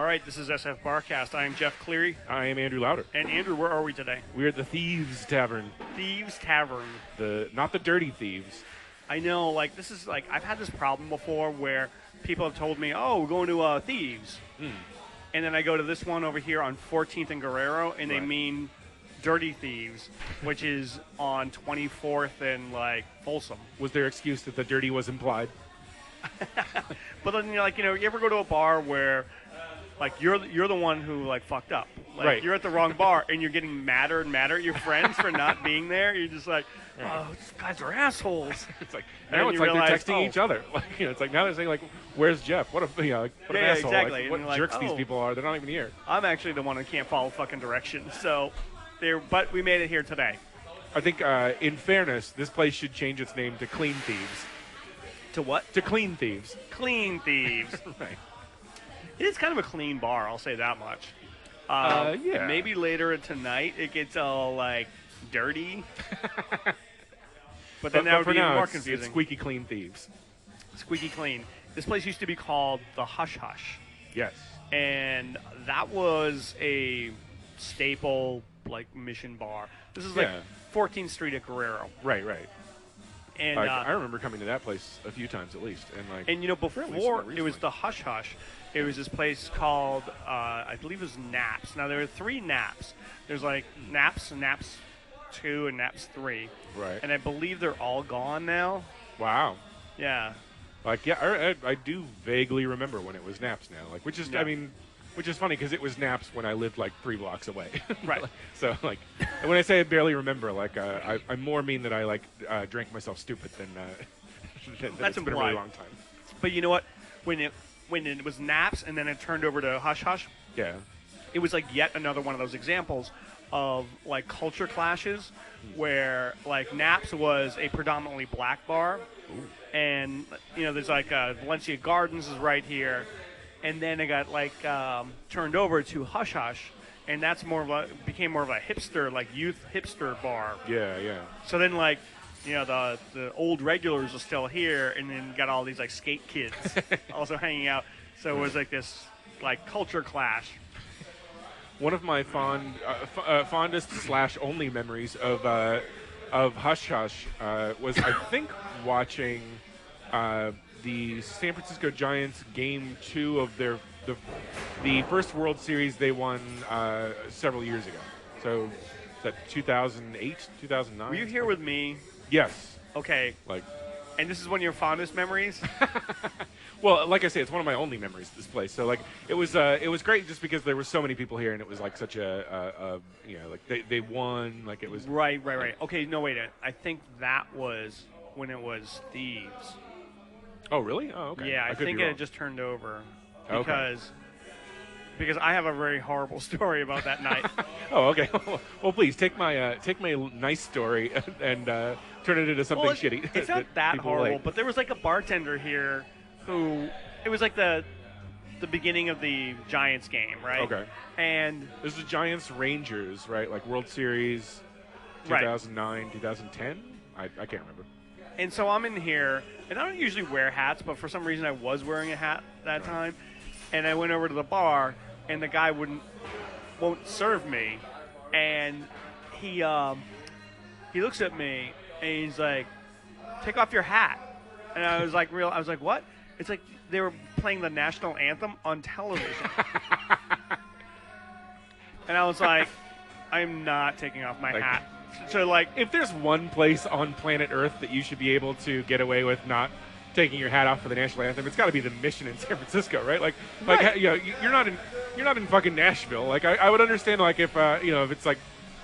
right, this is SFBarkast. I am Jeff Cleary. I am Andrew Louder. And Andrew, where are we today? We're at the Thieves Tavern. Thieves Tavern. Not the dirty thieves. I know, this is I've had this problem before where people have told me, oh, we're going to Thieves. And then I go to this one over here on 14th and Guerrero, and they mean Dirty Thieves, which is on 24th and, Folsom. Was their excuse that the dirty was implied? But then, you ever go to a bar where, you're the one who, fucked up. Right. You're at the wrong bar, and you're getting madder and madder at your friends for not being there. You're just like, oh, these guys are assholes. It's now it's like they're texting each other. It's now they're saying, where's Jeff? What an asshole. Exactly. What jerks these people are. They're not even here. I'm actually the one who can't follow fucking directions. So, but we made it here today. I think, in fairness, this place should change its name to Clean Thieves. To what? To Clean Thieves. Clean Thieves. Right. It is kind of a clean bar, I'll say that much. Yeah. Maybe later tonight it gets all, dirty. But then that would be even more confusing. It's squeaky clean thieves. Squeaky clean. This place used to be called the Hush Hush. Yes. And that was a staple, Mission bar. This is 14th Street at Guerrero. Right. And I remember coming to that place a few times at least. Before it was the Hush Hush, it was this place called, I believe it was Naps. Now, there are 3 Naps. There's Naps, Naps 2, and Naps 3. Right. And I believe they're all gone now. Wow. Yeah. I do vaguely remember when it was Naps now. Which is funny because it was Naps when I lived 3 blocks away. Right. So when I say I barely remember, I more mean that I drank myself stupid than that's it's been a really long time. But you know what? When it was Naps and then it turned over to Hush Hush. Yeah. It was yet another one of those examples of culture clashes where Naps was a predominantly black bar. Ooh. And there's Valencia Gardens is right here. And then it got turned over to Hush Hush, and that's became more of a hipster, youth hipster bar. Yeah. So then the old regulars are still here, and then got all these skate kids also hanging out. So it was this culture clash. One of my fondest / only memories of Hush Hush was I think watching the San Francisco Giants Game 2 of the first World Series they won several years ago. So is that 2008, 2009? Were you here with me? Yes. Okay. And this is one of your fondest memories? Well, like I say, it's one of my only memories of this place. So it was great just because there were so many people here and it was such they won, it was Right. Okay, no wait. I think that was when it was Thieves. Oh, really? Oh, okay. Yeah, I think it had just turned over because I have a very horrible story about that night. Oh, okay. Well, please take my nice story and turn it into something shitty. It's not that horrible, but there was a bartender here who it was the beginning of the Giants game, right? Okay. And this is the Giants Rangers, right? World Series 2009, 2010. I can't remember. And so I'm in here, and I don't usually wear hats, but for some reason I was wearing a hat that time. And I went over to the bar, and the guy won't serve me. And he looks at me, and he's like, "Take off your hat." And I was like, "What?" It's they were playing the national anthem on television. And I was like, "I'm not taking off my hat." So, if there's one place on planet Earth that you should be able to get away with not taking your hat off for the national anthem, it's got to be the Mission in San Francisco, right? You're not in fucking Nashville. I would understand, if it's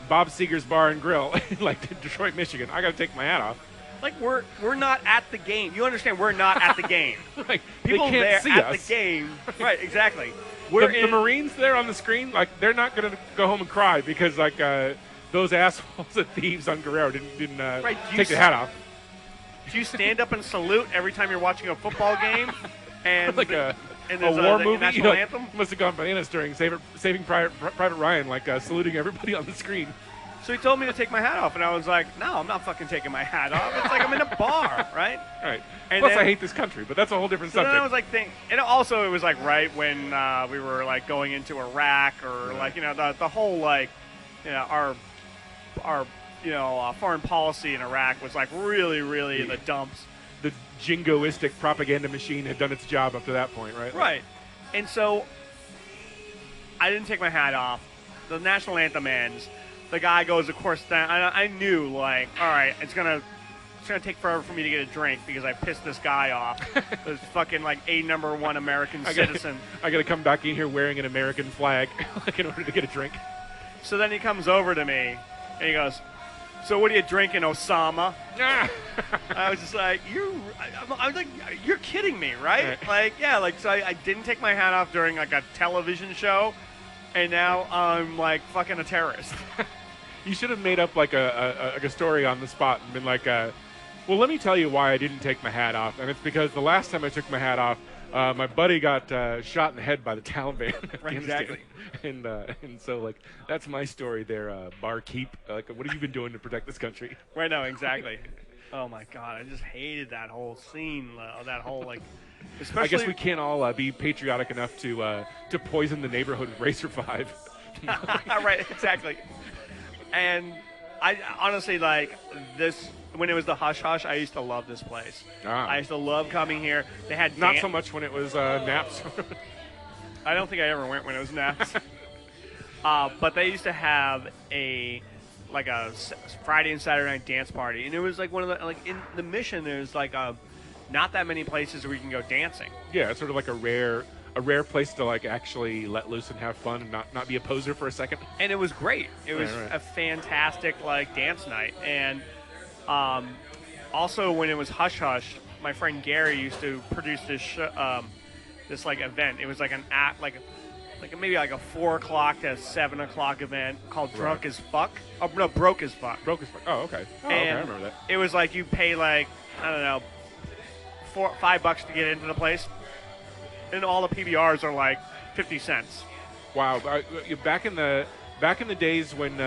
Bob Seger's Bar and Grill, Detroit, Michigan, I got to take my hat off. We're not at the game. You understand? We're not at the game. People they can't there see at us. the game, right? Exactly. The Marines there on the screen, they're not going to go home and cry because those assholes at Thieves on Guerrero didn't take the hat off. Do you stand up and salute every time you're watching a football game? And a war movie? National anthem? Must have gone bananas during Saving Private Ryan, saluting everybody on the screen. So he told me to take my hat off, and I was like, no, I'm not fucking taking my hat off. It's like I'm in a bar, right? Right. And Plus, then, I hate this country, but that's a whole different so then subject. I was like, and also it was like right when we were like going into Iraq, or like the whole like our foreign policy in Iraq was like really in the dumps. The jingoistic propaganda machine had done its job up to that point, right? Right. And so I didn't take my hat off. The national anthem ends. The guy goes, of course, down. I knew, like, all right, it's gonna take forever for me to get a drink because I pissed this guy off. This fucking like a number one American citizen. I gotta come back in here wearing an American flag, like in order to get a drink. So then he comes over to me and he goes, "So what are you drinking, Osama?" I was just like, I was like, you're kidding me, right? Like, yeah, like, so I didn't take my hat off during like a television show, and now I'm like fucking a terrorist. You should have made up like a story on the spot and been like, well, let me tell you why I didn't take my hat off, and it's because the last time I took my hat off, my buddy got shot in the head by the Taliban. Right, exactly. And so like that's my story there, barkeep. Like, what have you been doing to protect this country? Right now, exactly. Oh my god, I just hated that whole scene, that whole like. Especially, I guess we can't all be patriotic enough to poison the neighborhood with Racer 5. Right, exactly. And I honestly like this. When it was the Hush Hush, I used to love this place. I used to love coming here. They had not so much when it was Naps. I don't think I ever went when it was Naps. But they used to have a Friday and Saturday night dance party, and it was like one of the like in the Mission. There's like not that many places where you can go dancing. Yeah, it's sort of like a rare place to like actually let loose and have fun and not be a poser for a second. And it was great. It was a fantastic like dance night. And also when it was Hush Hush, my friend Gary used to produce this like event. It was like an act like maybe like a 4 o'clock to 7 o'clock event called Drunk as Fuck. Oh no, Broke as Fuck. Broke as Fuck. Oh, okay. Oh, and okay, I remember that. It was like you pay like I don't know $5 to get into the place. And all the PBRs are like 50 cents. Wow! Back in the days when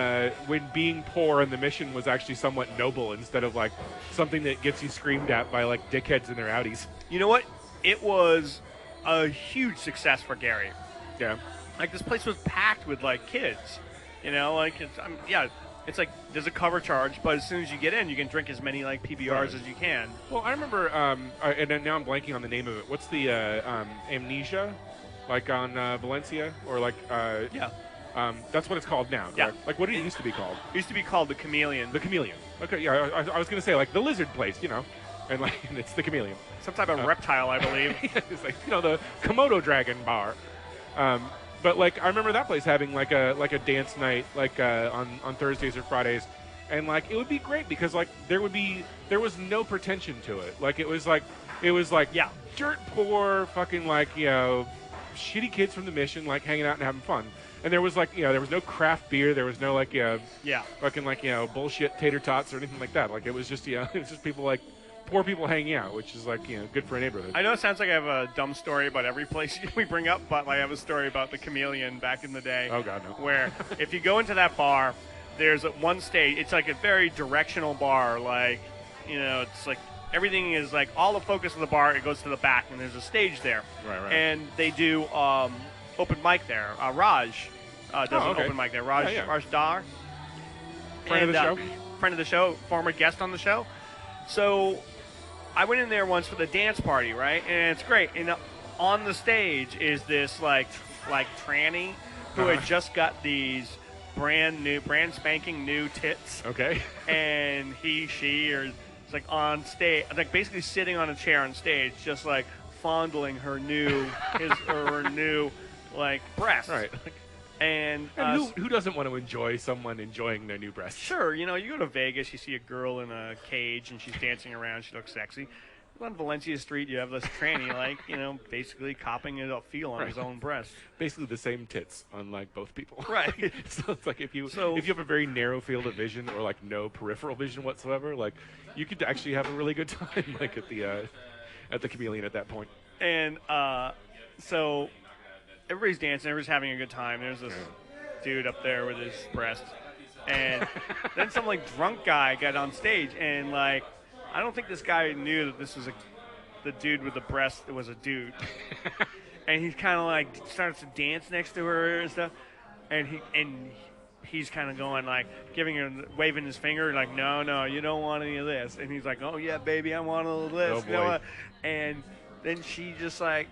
being poor in the Mission was actually somewhat noble instead of like something that gets you screamed at by like dickheads in their Audis. You know what? It was a huge success for Gary. Yeah. Like this place was packed with like kids. You know, like it's like there's a cover charge, but as soon as you get in, you can drink as many like PBRs as you can. Well, I remember, and then now I'm blanking on the name of it. What's the Amnesia, like on Valencia, or like that's what it's called now. Correct? Yeah. Like what did it used to be called? It used to be called the Chameleon. The Chameleon. Okay, yeah. I was gonna say like the lizard place, and like it's the Chameleon. Some type of reptile, I believe. It's like the Komodo dragon bar. But like I remember that place having like a dance night like on Thursdays or Fridays, and like it would be great because like there was no pretension to it. Like it was like dirt poor fucking like shitty kids from the Mission like hanging out and having fun. And there was like there was no craft beer, there was no like fucking like bullshit tater tots or anything like that. Like it was just it was just people like poor people hanging out, which is like good for a neighborhood. I know it sounds like I have a dumb story about every place we bring up, but I have a story about the Chameleon back in the day. Oh God, no. Where if you go into that bar, there's one stage. It's like a very directional bar. Like it's like everything is like all the focus of the bar. It goes to the back, and there's a stage there. Right. And they do open mic there. Raj does an open mic there. Raj Dar. Friend of the show. Friend of the show. Former guest on the show. So I went in there once for the dance party, right? And it's great. And on the stage is this like tranny who had just got these brand spanking new tits. Okay. And she is like on stage, like basically sitting on a chair on stage, just like fondling her new like breasts. Right. And who doesn't want to enjoy someone enjoying their new breasts? Sure, you go to Vegas, you see a girl in a cage and she's dancing around, she looks sexy. On Valencia Street, you have this tranny, like, basically copping a feel on his own breast. Basically the same tits on like both people. Right. So it's like if you have a very narrow field of vision or like no peripheral vision whatsoever, like you could actually have a really good time like at the Chameleon at that point. And so everybody's dancing, everybody's having a good time. There's this dude up there with his breast. And then some like drunk guy got on stage, and like I don't think this guy knew that this was the dude with the breast was a dude. And he's kind of like starts to dance next to her and stuff, and he's kind of going like waving his finger like, no, you don't want any of this. And he's like, oh yeah, baby, I want all of this. Oh, you know what? And then she just like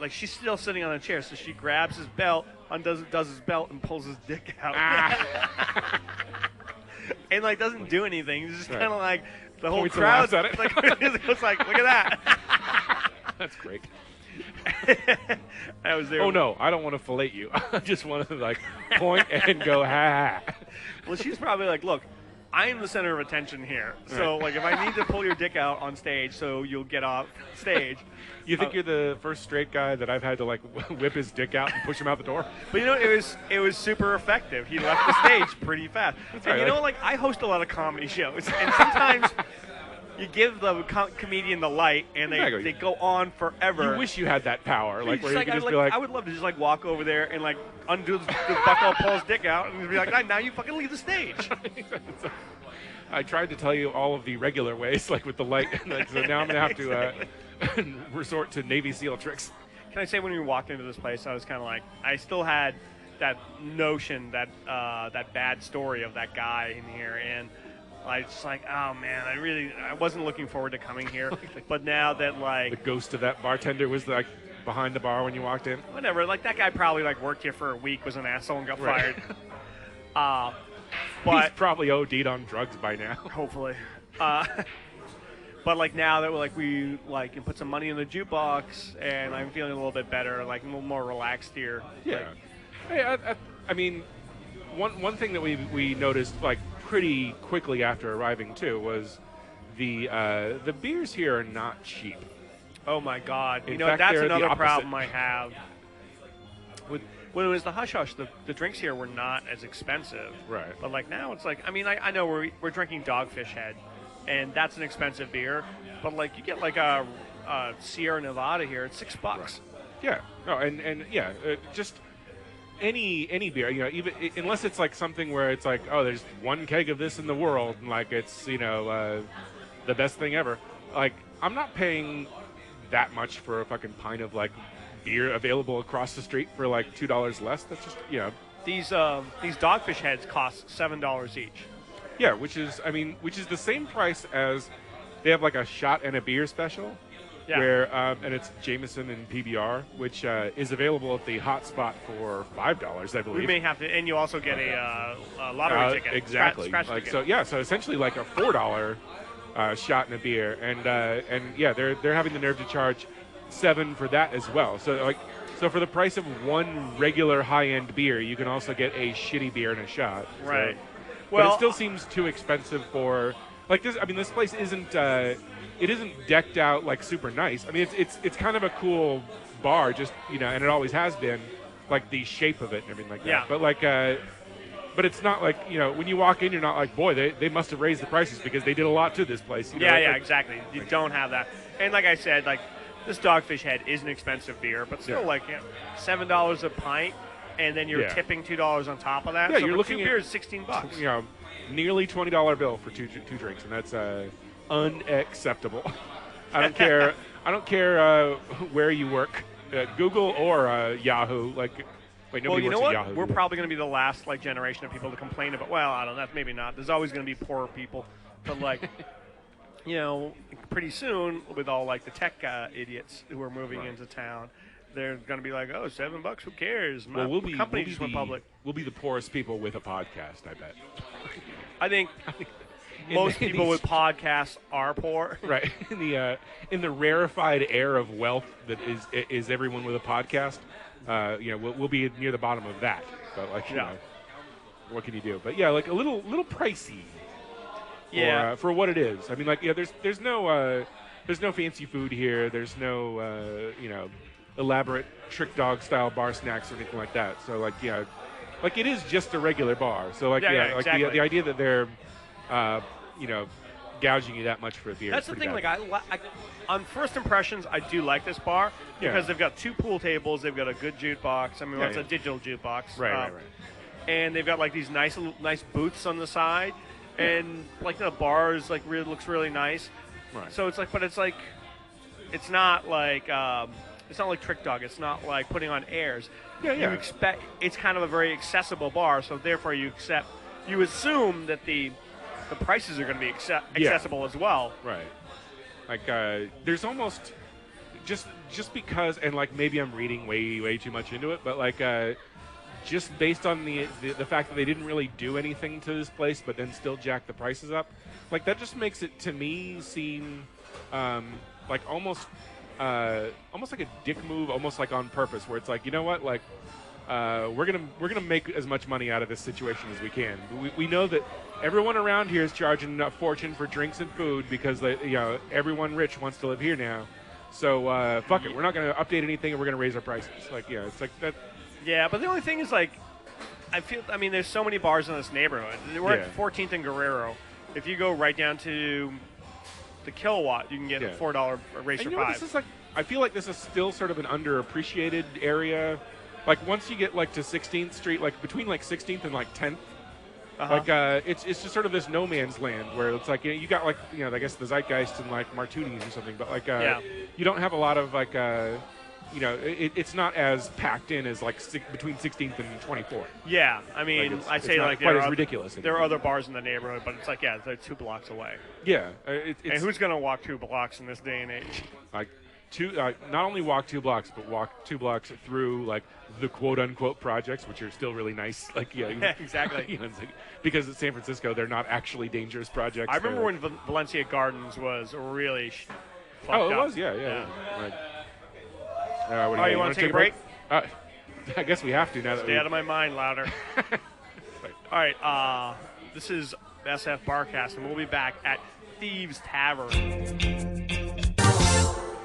she's still sitting on a chair, so she grabs his belt, does his belt, and pulls his dick out. And like doesn't do anything. It's just kind of like the whole crowd's at it. like, it's like, look at that. That's great. I was there. Oh no, I don't want to fillet you. I just want to like point and go ha ha. Well, she's probably like, look, I am the center of attention here. So like, if I need to pull your dick out on stage so you'll get off stage. You think you're the first straight guy that I've had to like whip his dick out and push him out the door? But you know, it was super effective. He left the stage pretty fast. That's and right, you know, like I host a lot of comedy shows, and sometimes you give the comedian the light, and they go on forever. You wish you had that power, like where you could just be like, I would love to just like walk over there and like undo the buckle, pull his dick out, and be like, now you fucking leave the stage. I tried to tell you all of the regular ways, like with the light, and like, so now I'm gonna have to resort to Navy SEAL tricks. Can I say, when we walked into this place, I was kind of like, I still had that notion, that bad story of that guy in here, and I was just like, oh man, I wasn't looking forward to coming here. But now that like the ghost of that bartender was like behind the bar when you walked in. Whatever, like that guy probably like worked here for a week, was an asshole, and got fired. But he's probably OD'd on drugs by now. Hopefully. But like now that we can put some money in the jukebox, and I'm feeling a little bit better, like a little more relaxed here. Yeah. Like, Hey, I mean, one thing that we noticed like pretty quickly after arriving too was the beers here are not cheap. oh my God! In You know, fact, that's they're the another opposite. problem I have. When it was the Hush Hush, the drinks here were not as expensive. Right. But like now, it's like, I mean, I know we're drinking Dogfish Head, and that's an expensive beer. But like you get like a Sierra Nevada here, it's $6. Right. Yeah. No, and yeah, just any beer, you know, even unless it's like something where it's like, oh, there's one keg of this in the world, and like it's, you know, the best thing ever. Like, I'm not paying that much for a fucking pint of like beer available across the street for like $2 less. That's just, you know, these Dogfish Heads cost $7 each. Yeah, which is the same price as they have like a shot and a beer special. Yeah. Where and it's Jameson and PBR, which is available at the Hot Spot for $5, I believe. We may have to, and you also get a lottery ticket. Exactly. Scratch like ticket. so essentially like a $4 shot and a beer, and yeah, they're having the nerve to charge $7 for that as well. So for the price of one regular high-end beer, you can also get a shitty beer and a shot. Right. So, Well, but it still seems too expensive for like this. I mean, this place isn't. It isn't decked out like super nice. I mean, it's kind of a cool bar, just, you know, and it always has been, like the shape of it and everything like that. Yeah. But like, but it's not like, you know, when you walk in, you're not like, boy, they must have raised the prices because they did a lot to this place. You know? Yeah, Like, exactly. You don't have that. And like I said, like this Dogfish Head is an expensive beer, but still, Yeah. like, you know, $7 a pint, and then you're Yeah. tipping $2 on top of that. Yeah, so you're for looking two at- beers, $16. You know, nearly $20 bill for two drinks, and that's unacceptable. I don't care. I don't care where you work, Google or Yahoo. Like, wait, nobody Well, you works know at what? Yahoo. We're probably going to be the last like generation of people to complain about. Well, I don't know. Maybe not. There's always going to be poor people, but like, you know, pretty soon with all like the tech idiots who are moving Right. into town, they're going to be like, oh, $7, who cares? Well, My company just went public. We'll be the poorest people with a podcast, I bet. I think most people with podcasts are poor. Right. In the rarefied air of wealth that is everyone with a podcast, you know, we'll be near the bottom of that. But like, you Yeah. know, what can you do? But yeah, like a little pricey. Yeah. For what it is. I mean, like, yeah, there's no fancy food here. There's no you know, elaborate trick dog style bar snacks or anything like that. So like, yeah, like it is just a regular bar. So like, Yeah, like exactly. the idea that they're you know, gouging you that much for a beer. That's is the pretty thing. bad. Like, on first impressions, I do like this bar Yeah. because they've got 2 pool tables. They've got a good jukebox. I mean, Yeah, it's yeah. a digital jukebox. Right. and they've got like these nice booths on the side, and like the bars like really looks really nice. Right. So it's like, but it's like, it's not like Trick Dog. It's not like putting on airs. Yeah. You expect it's kind of a very accessible bar, so therefore you assume that the prices are going to be accessible as well. Right. Like there's almost just because, and like maybe I'm reading way too much into it, but like just based on the fact that they didn't really do anything to this place, but then still jack the prices up, like that just makes it to me seem like almost like a dick move, almost like on purpose, where it's like, you know what, like we're gonna make as much money out of this situation as we can. We know that everyone around here is charging a fortune for drinks and food because everyone rich wants to live here now. So fuck it, we're not gonna update anything, and we're gonna raise our prices. Like it's like that. Yeah, but the only thing is like, I mean, there's so many bars in this neighborhood. We're at 14th and Guerrero. If you go right down to the Kilowatt, you can get a $4 race for $5. This is like, I feel like this is still sort of an underappreciated area. Like once you get like to 16th Street, like between like 16th and like 10th, like it's just sort of this no man's land where it's like you got like I guess the Zeitgeist and like Martuni's or something, but like you don't have a lot of like it's not as packed in as like between 16th and 24th. Yeah, I mean, like I'd say like quite as ridiculous. There are other bars in the neighborhood, but it's like they're 2 blocks away. Yeah, and who's gonna walk 2 blocks in this day and age? Like not only walk 2 blocks, but walk 2 blocks through like the quote unquote projects, which are still really nice. Like exactly. Because in San Francisco, they're not actually dangerous projects. I remember when Valencia Gardens was really. It was, yeah. Like, you want to take a break? I guess we have to now. Stay out of my mind, louder. All right, this is SFBarkast, and we'll be back at Thieves Tavern.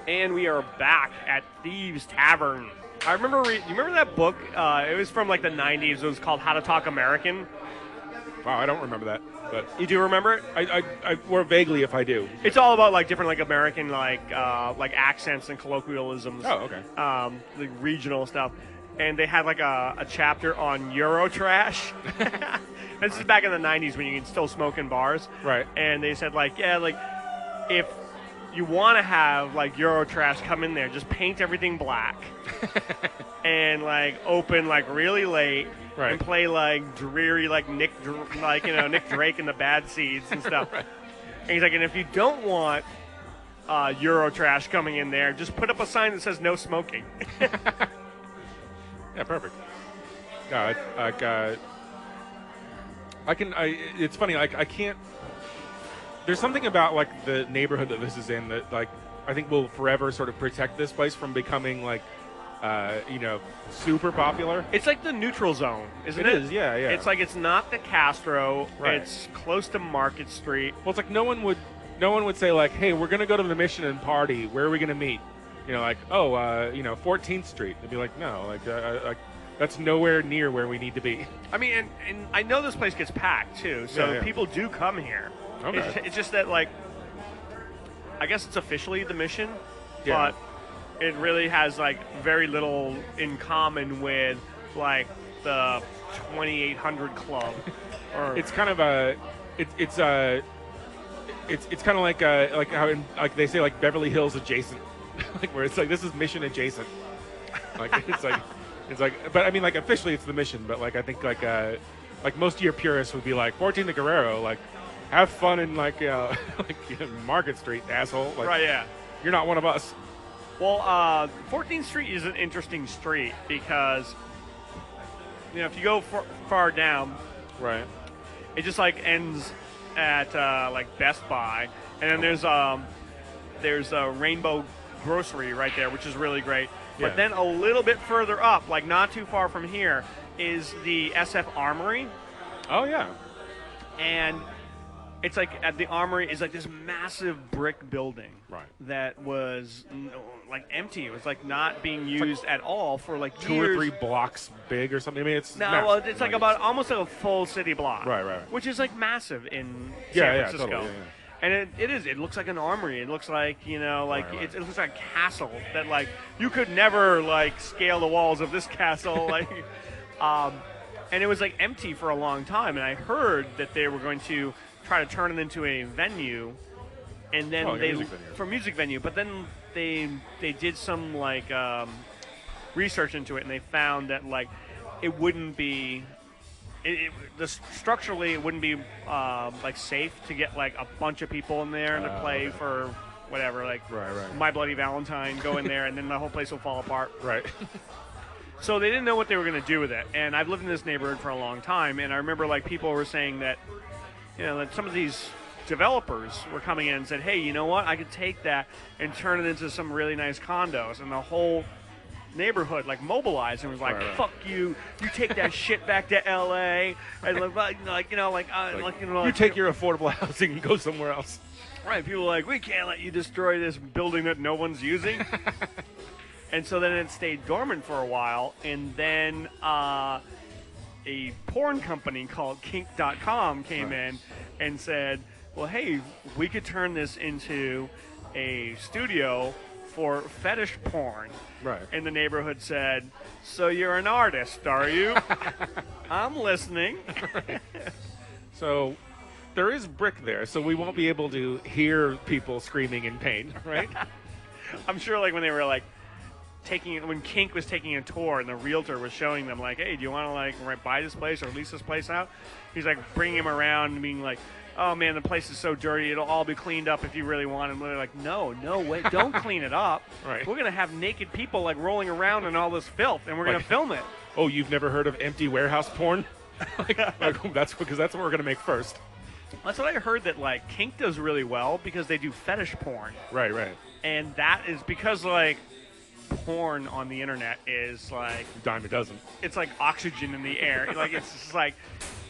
And we are back at Thieves Tavern. I remember, you remember that book? It was from like the 90s. It was called How to Talk American. Wow, I don't remember that. But you do remember it? I more vaguely if I do. It's all about like different like American like accents and colloquialisms. Oh, okay. The regional stuff, and they had like a chapter on Eurotrash. This is back in the '90s when you can still smoke in bars. Right. And they said like if you want to have like Eurotrash come in there, just paint everything black, and like open like really late. Right. And play like dreary, like Nick Drake and the Bad Seeds and stuff. Right. And he's like, and if you don't want Eurotrash coming in there, just put up a sign that says no smoking. Yeah, perfect. No, it's funny. Like I can't. There's something about like the neighborhood that this is in that like I think will forever sort of protect this place from becoming like. Super popular. It's like the neutral zone, isn't it? It is, yeah. It's like it's not the Castro. Right. It's close to Market Street. Well, it's like no one would say like, hey, we're gonna go to the Mission and party. Where are we gonna meet? 14th Street. They'd be like, no, like that's nowhere near where we need to be. I mean, and I know this place gets packed too, so people do come here. Okay. It's just that like, I guess it's officially the Mission, yeah. but it really has like very little in common with like the 2800 Club. It's kind of it's kind of like how like they say like Beverly Hills adjacent, like where it's like this is Mission adjacent. Like it's like, but I mean like officially it's the Mission, but like I think like most of your purists would be like 14th and Guerrero, like have fun in like Market Street, asshole. Like, right? Yeah. You're not one of us. Well, 14th Street is an interesting street because, if you go far down, right, it just like ends at like Best Buy, and then there's a Rainbow Grocery right there, which is really great. Yeah. But then a little bit further up, like not too far from here, is the SF Armory. Oh yeah, and it's like at the Armory is like this massive brick building, right, that was like empty. It was like not being used at all for like 2 years. or 3 blocks big or something. I mean, it's well, it's like about almost like a full city block, right, which is like massive in San Francisco. Totally, yeah. And it is. It looks like an armory. It looks like right. It looks like a castle that like you could never like scale the walls of this castle. Like, and it was like empty for a long time. And I heard that they were going to try to turn it into a venue, and then for music venue. But then they did some like research into it, and they found that like it wouldn't be. Structurally, it wouldn't be like safe to get like a bunch of people in there to play for whatever, like My Bloody Valentine, go in there, and then the whole place will fall apart. Right. So they didn't know what they were going to do with it. And I've lived in this neighborhood for a long time, and I remember like people were saying that, that some of these developers were coming in and said, hey, you know what? I could take that and turn it into some really nice condos, and the whole neighborhood like mobilized and was like, fuck you take that shit back to LA, and you take your affordable housing and go somewhere else. Right, people are like, we can't let you destroy this building that no one's using. And so then it stayed dormant for a while, and then a porn company called kink.com came in and said, well, hey, we could turn this into a studio for fetish porn. Right. And the neighborhood said, so you're an artist, are you? I'm listening. So there is brick there, so we won't be able to hear people screaming in pain, right? I'm sure like when they were like when Kink was taking a tour and the realtor was showing them like, hey, do you want to like buy this place or lease this place out? He's like bringing him around and being like, oh man, the place is so dirty, it'll all be cleaned up if you really want. And they're like, no, wait, don't clean it up. Right. We're gonna have naked people like rolling around in all this filth, and we're gonna film it. Oh, you've never heard of empty warehouse porn? That's because that's what we're gonna make first. That's what I heard, that like Kink does really well because they do fetish porn. Right. And that is because like porn on the internet is like dime a dozen. It's like oxygen in the air. Like it's just like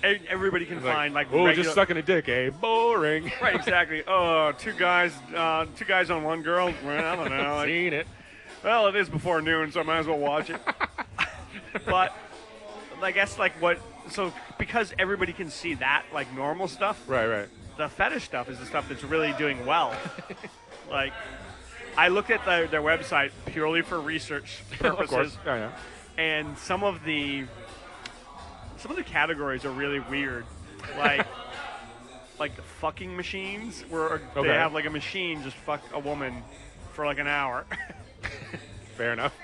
everybody can find like oh, just sucking a dick, eh? Boring. Right, exactly. Oh, two guys on one girl. Well, I don't know. Seen it. Well, it is before noon, so I might as well watch it. But I guess like so because everybody can see that like normal stuff. Right. The fetish stuff is the stuff that's really doing well. Like, I looked at their website purely for research purposes. Of course. Yeah. And some of the categories are really weird. Like the fucking machines, where they have like a machine just fuck a woman for like an hour. Fair enough.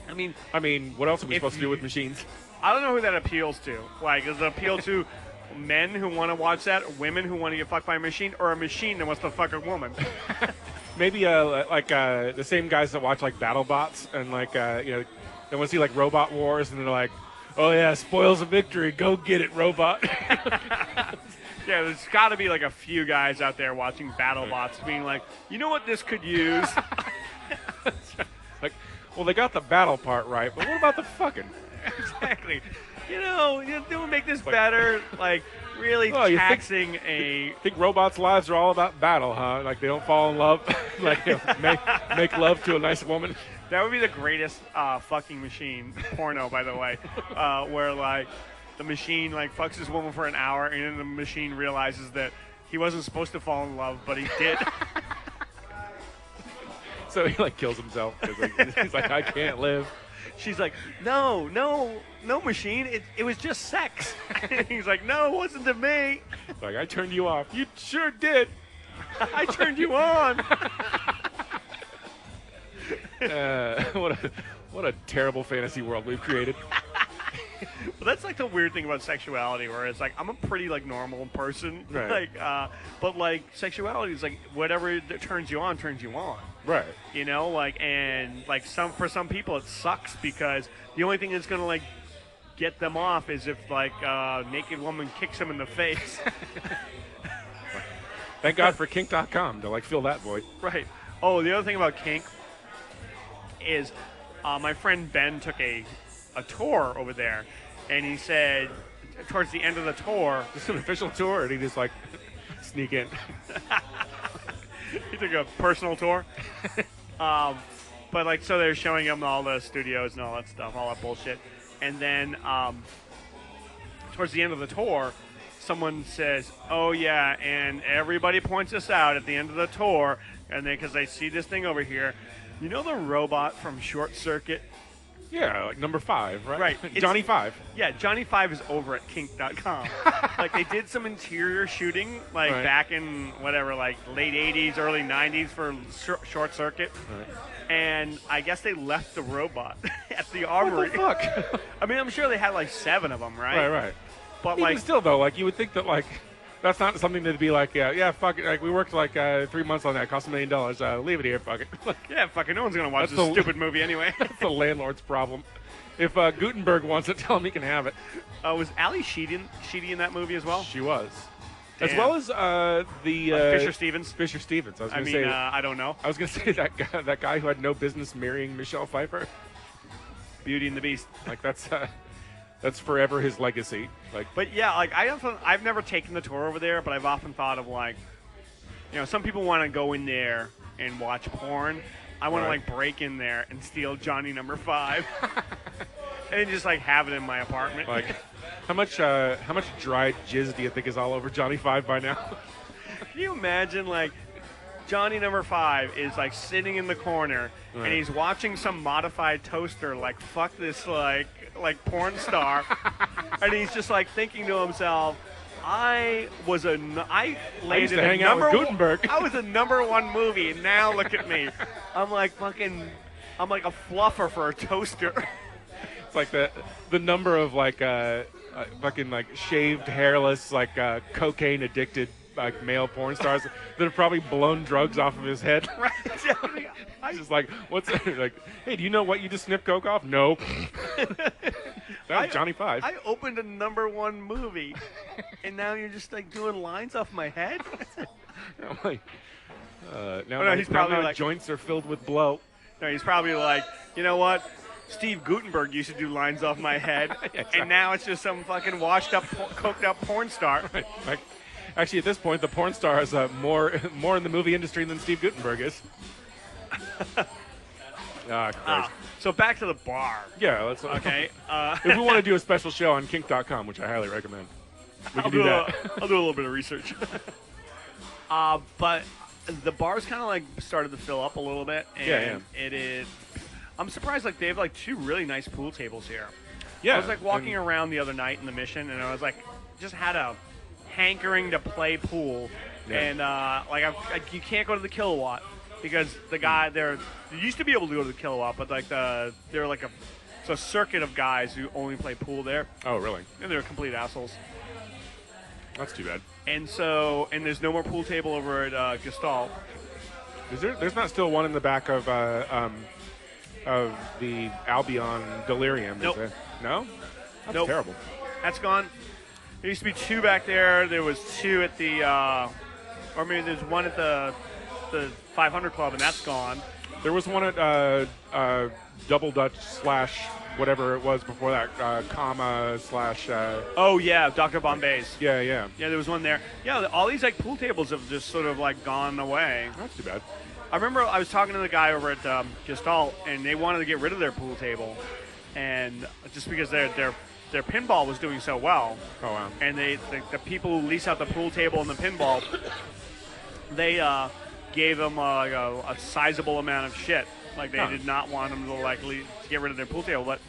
I mean, what else are we supposed to do with machines? I don't know who that appeals to. Like, does it appeal to men who want to watch that, women who want to get fucked by a machine, or a machine that wants to fuck a woman? Maybe the same guys that watch like BattleBots and like they want to see like Robot Wars, and they're like, oh yeah, spoils of victory, go get it, robot. Yeah, there's got to be like a few guys out there watching BattleBots being like, you know what this could use? Like, well, they got the battle part right, but what about the fucking? Exactly. It would make this better. Like, really taxing think robots' lives are all about battle, huh? Like, they don't fall in love, like make love to a nice woman. That would be the greatest fucking machine porno, by the way, where like the machine like fucks this woman for an hour, and then the machine realizes that he wasn't supposed to fall in love, but he did. So he like kills himself. He's like, I can't live. She's like, no, machine. It was just sex. He's like, no, it wasn't to me. Like, I turned you off. You sure did. I turned you on. What a terrible fantasy world we've created. Well, that's like the weird thing about sexuality, where it's like I'm a pretty like normal person, right? Like, but like sexuality is like whatever that turns you on, right? And like for some people it sucks because the only thing that's gonna like get them off is if like a naked woman kicks them in the face. Thank God for kink.com to like fill that void. Right. Oh, the other thing about kink is my friend Ben took a tour over there, and he said towards the end of the tour, this is an official tour, and he just like sneak in. He took a personal tour. But like, so they're showing him all the studios and all that stuff, all that bullshit. And then towards the end of the tour, someone says, oh yeah, and everybody points this out at the end of the tour, and then because they see this thing over here, you know the robot from Short Circuit? Yeah, like number 5, right? Right. Johnny 5. Yeah, Johnny 5 is over at kink.com. Like, they did some interior shooting, like, Right. back in, whatever, like, late 80s, early 90s for Short Circuit. Right. And I guess they left the robot at the armory. What the fuck? I mean, I'm sure they had, like, 7 of them, right? Right. But, Even like, still, though, like, you would think that, like, that's not something to be like, yeah, fuck it. Like, we worked, like, 3 months on that. Cost $1 million. Leave it here, fuck it. yeah, fucking no one's going to watch That's this the- stupid movie anyway. That's the landlord's problem. If Gutenberg wants it, tell him he can have it. Was Ali Sheedy in that movie as well? She was. As Damn. well as the... Fisher Stevens? Fisher Stevens. I was I going to mean, say... I don't know. I was going to say that guy who had no business marrying Michelle Pfeiffer. Beauty and the Beast. Like, that's forever his legacy. Like, But yeah, like I've never taken the tour over there, but I've often thought of like, you know, some people want to go in there and watch porn. I want to Right. like break in there and steal Johnny number 5, and then just like have it in my apartment. like how much dried jizz do you think is all over Johnny 5 by now? Can you imagine like Johnny number 5 is like sitting in the corner Right. and he's watching some modified toaster like fuck this like porn star, and he's just like thinking to himself, I used landed to a hang out with number Gutenberg. I was a number 1 movie, and now look at me. I'm like a fluffer for a toaster. It's like the number of like fucking like shaved, hairless, like cocaine addicted like male porn stars that have probably blown drugs off of his head. Right? He's just like, what's like? Hey, do you know what you just sniffed coke off? No. That was Johnny 5. I opened a number 1 movie, and now you're just like doing lines off my head. I'm like, now no, my, he's now probably my like- joints are filled with blow. No, he's probably like, you know what? Steve Gutenberg used to do lines off my head, Exactly. and now it's just some fucking washed up, coked up porn star. Like, actually, at this point, the porn star is more in the movie industry than Steve Gutenberg is. Christ. So back to the bar. Yeah, let's. Okay. If we want to do a special show on kink.com, which I highly recommend, we can do that. I'll do a little bit of research. But the bar's kind of like started to fill up a little bit, and Yeah. it is. I'm surprised. Like they have like 2 really nice pool tables here. Yeah, I was like walking and- around the other night in the Mission, and I was like, just had a hankering to play pool, Yeah. and you can't go to the Kilowatt because the guy there. You used to be able to go to the Kilowatt, but like they're like it's a circuit of guys who only play pool there, Oh, really? and they're complete assholes. That's too bad. And there's no more pool table over at Gestalt. Is there? There's not still one in the back of the Albion Delirium? Nope. Is there? No. That's Nope. terrible. That's gone. There used to be 2 back there. There was 2 at the, or maybe there's 1 at the 500 Club, and that's gone. There was one at Double Dutch / whatever it was before that, comma / Oh yeah, Dr. Bombay's. yeah. Yeah, there was one there. Yeah, all these like pool tables have just sort of like gone away. That's too bad. I remember I was talking to the guy over at Gestalt, and they wanted to get rid of their pool table, and just because their pinball was doing so well. Oh wow. And the people who lease out the pool table and the pinball, they gave them a sizable amount of shit. Like they Huh. did not want them to get rid of their pool table, but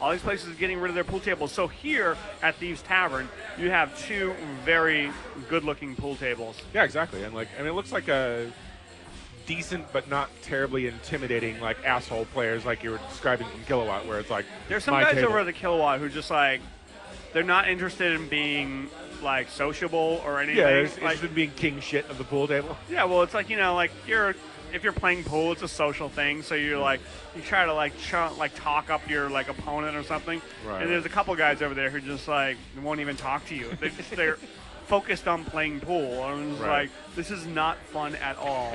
all these places are getting rid of their pool tables. So here at Thieves Tavern, you have 2 very good-looking pool tables. Yeah, exactly. And it looks like a decent but not terribly intimidating like asshole players like you were describing from Kilowatt, where it's like There's some my guys table. over at the Kilowatt who just like they're not interested in being like sociable or anything. Yeah, it's like, just being king shit of the pool table. yeah, well, it's like if you're playing pool, it's a social thing. So you try to talk up your like opponent or something. Right. And there's a couple guys over there who just like won't even talk to you. They're focused on playing pool. I'm just Right. like, this is not fun at all.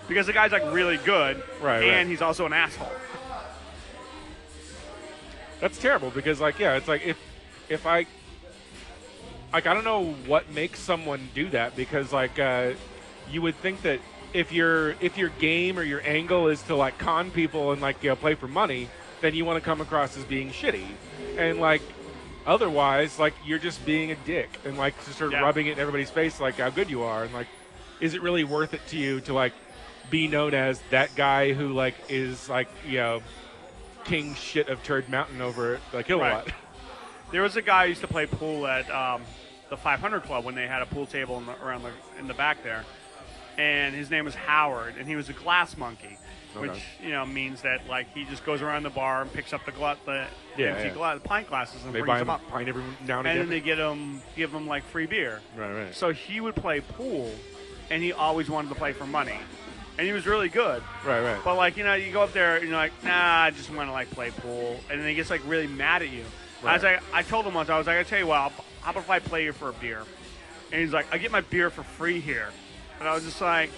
Because the guy's like really good, Right, and right. he's also an asshole. That's terrible because it's like if I don't know what makes someone do that, because you would think that if your game or your angle is to like con people and play for money, then you want to come across as being shitty, and otherwise you're just being a dick and just sort of Yeah. rubbing it in everybody's face like how good you are, and is it really worth it to you to be known as that guy who is king shit of Turd Mountain over the Kilowatt. Right. There was a guy who used to play pool at the 500 Club when they had a pool table in the back there, and his name was Howard, and he was a glass monkey, which means that like he just goes around the bar and picks up the empty pint glasses and they brings buy them him up, a pint every now and and again. then they give him like free beer. Right. So he would play pool, and he always wanted to play for money, and he was really good. Right. But like you go up there and you're like, nah, I just want to like play pool, and then he gets like really mad at you. Right. I told him once, I was like, I tell you what, how about if I play you for a beer? And he's like, I get my beer for free here, and I was just like,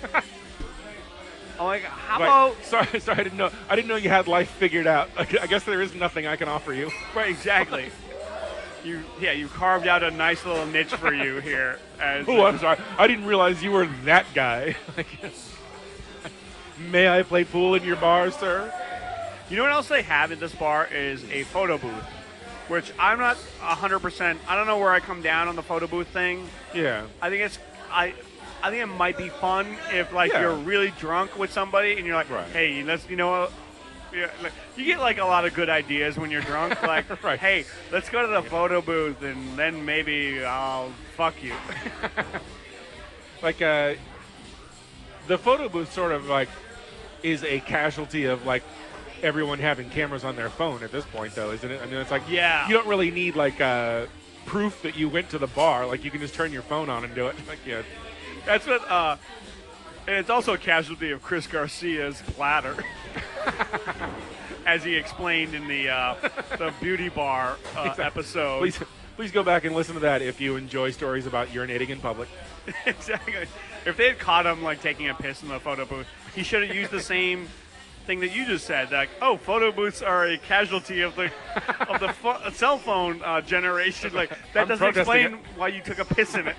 I'm like, how about? Sorry, I didn't know you had life figured out. I guess there is nothing I can offer you. Right, exactly. You carved out a nice little niche for you here. Oh, I'm sorry. I didn't realize you were that guy. May I play pool in your bar, sir? You know what else they have at this bar is a photo booth, which I'm not 100%. I don't know where I come down on the photo booth thing. Yeah. I think it might be fun if you're really drunk with somebody and you're like, right. Hey, you get like a lot of good ideas when you're drunk. Like, right. Hey, let's go to the photo booth and then maybe I'll fuck you. The photo booth sort of like is a casualty of like everyone having cameras on their phone at this point, though, isn't it? I mean, it's like you don't really need like proof that you went to the bar. Like you can just turn your phone on and do it. That's what. And it's also a casualty of Chris Garcia's bladder, as he explained in the beauty bar episode. Please go back and listen to that if you enjoy stories about urinating in public. Exactly. If they had caught him like taking a piss in the photo booth, he should have used the same thing that you just said. Like, photo booths are a casualty of the cell phone generation. Like that doesn't explain why you took a piss in it.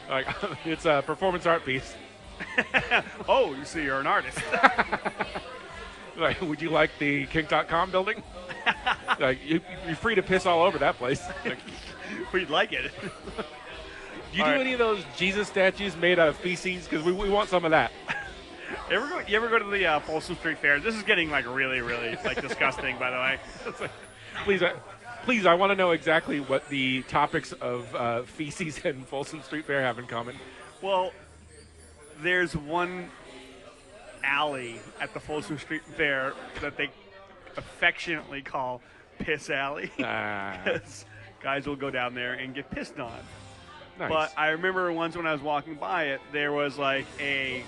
Like it's a performance art piece. Oh, you see, you're an artist. Like, would you like the Kink.com building? Like, you're free to piss all over that place. Like, we'd like it. Do you do any of those Jesus statues made out of feces? Because we want some of that. You ever go to the Folsom Street Fair? This is getting like really, really like disgusting. By the way, please, I want to know exactly what the topics of feces and Folsom Street Fair have in common. Well, there's one alley at the Folsom Street Fair that they affectionately call Piss Alley. Because guys will go down there and get pissed on. Nice. But I remember once when I was walking by it, there was like a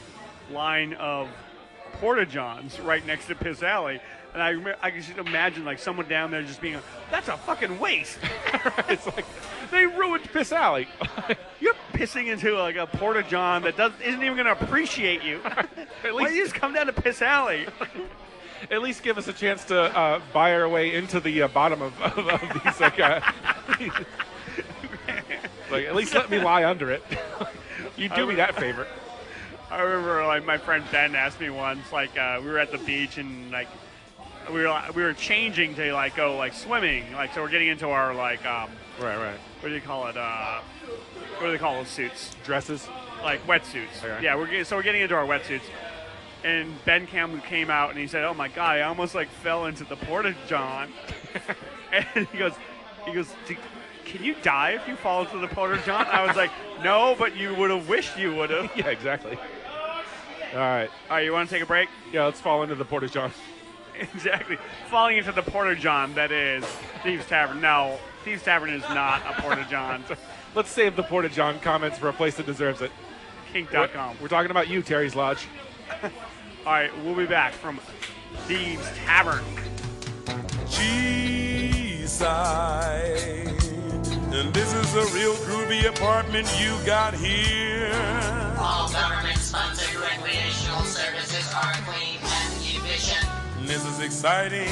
line of Porta-Johns right next to Piss Alley. And I can just imagine like someone down there just being like, that's a fucking waste. It's like, they ruined Piss Alley. You're pissing into like a Porta-John that isn't even going to appreciate you. Why don't you just come down to Piss Alley? At least give us a chance to buy our way into the bottom of these like at least let me lie under it. You do me that favor. I remember like my friend Ben asked me once, like we were at the beach and like we were changing to like go like swimming, like so we're getting into our like right. What do you call it? What do they call those suits? Dresses, like wetsuits. Okay. Yeah, we're getting into our wetsuits. And Ben came out and he said, "Oh my God, I almost like fell into the Porta-John." And he goes, "Can you die if you fall into the Porta-John?" I was like, "No, but you would have wished you would have." Yeah, exactly. All right, you want to take a break? Yeah, let's fall into the Porta-John. Exactly. Falling into the Porta-John, that is Thieves Tavern. No, Thieves Tavern is not a Porta-John. Let's save the Porta-John comments for a place that deserves it. Kink.com. We're talking about you, Terry's Lodge. All right, we'll be back from Thieves Tavern. G-side, and this is a real groovy apartment you got here. All government-sponsored recreational services are clean and efficient. This is exciting.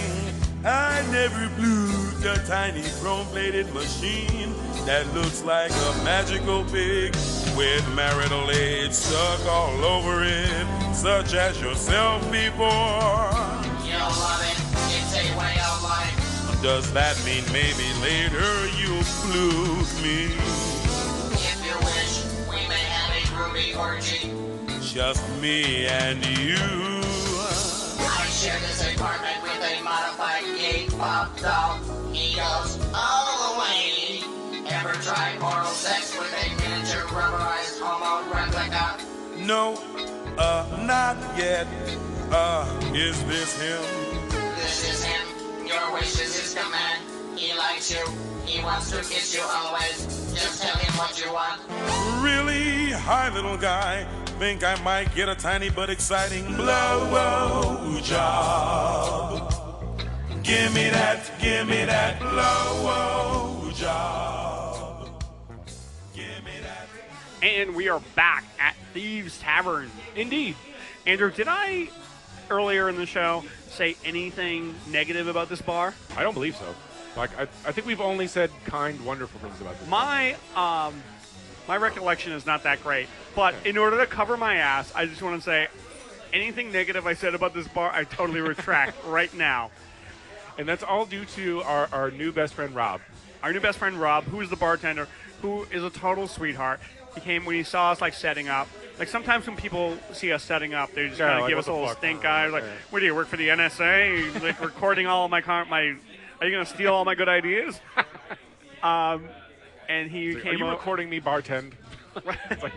I never blew the tiny chrome-plated machine that looks like a magical pig with marital age stuck all over it, such as yourself before. You'll love it. It's a way of life. Does that mean maybe later you'll blues me? If you wish, we may have a groovy orgy. Just me and you. I share this apartment with a modified gate popped out. He goes all the way. Ever tried oral sex with a miniature rubberized homo replica? No, not yet. Is this him? This is him. Your wish is his command. He likes you. He wants to kiss you always. Just tell him what you want. Really? Hi, little guy. Think I might get a tiny but exciting blow job. Give me that blow job. Give me that. And we are back at Thieves Tavern. Indeed. Andrew, did I earlier in the show say anything negative about this bar? I don't believe so. Like I think we've only said kind, wonderful things about this. My recollection is not that great, but in order to cover my ass, I just want to say anything negative I said about this bar, I totally retract right now. And that's all due to our new best friend, Rob. Our new best friend, Rob, who is the bartender, who is a total sweetheart. He came when he saw us, like, setting up. Like, sometimes when people see us setting up, they just kind of like, give what us a the little fuck? stink eye. Like, Yeah. what do you work for the NSA? Like, recording all of my are you going to steal all my good ideas? And he Like, came are you over. recording me, bartend? It's like,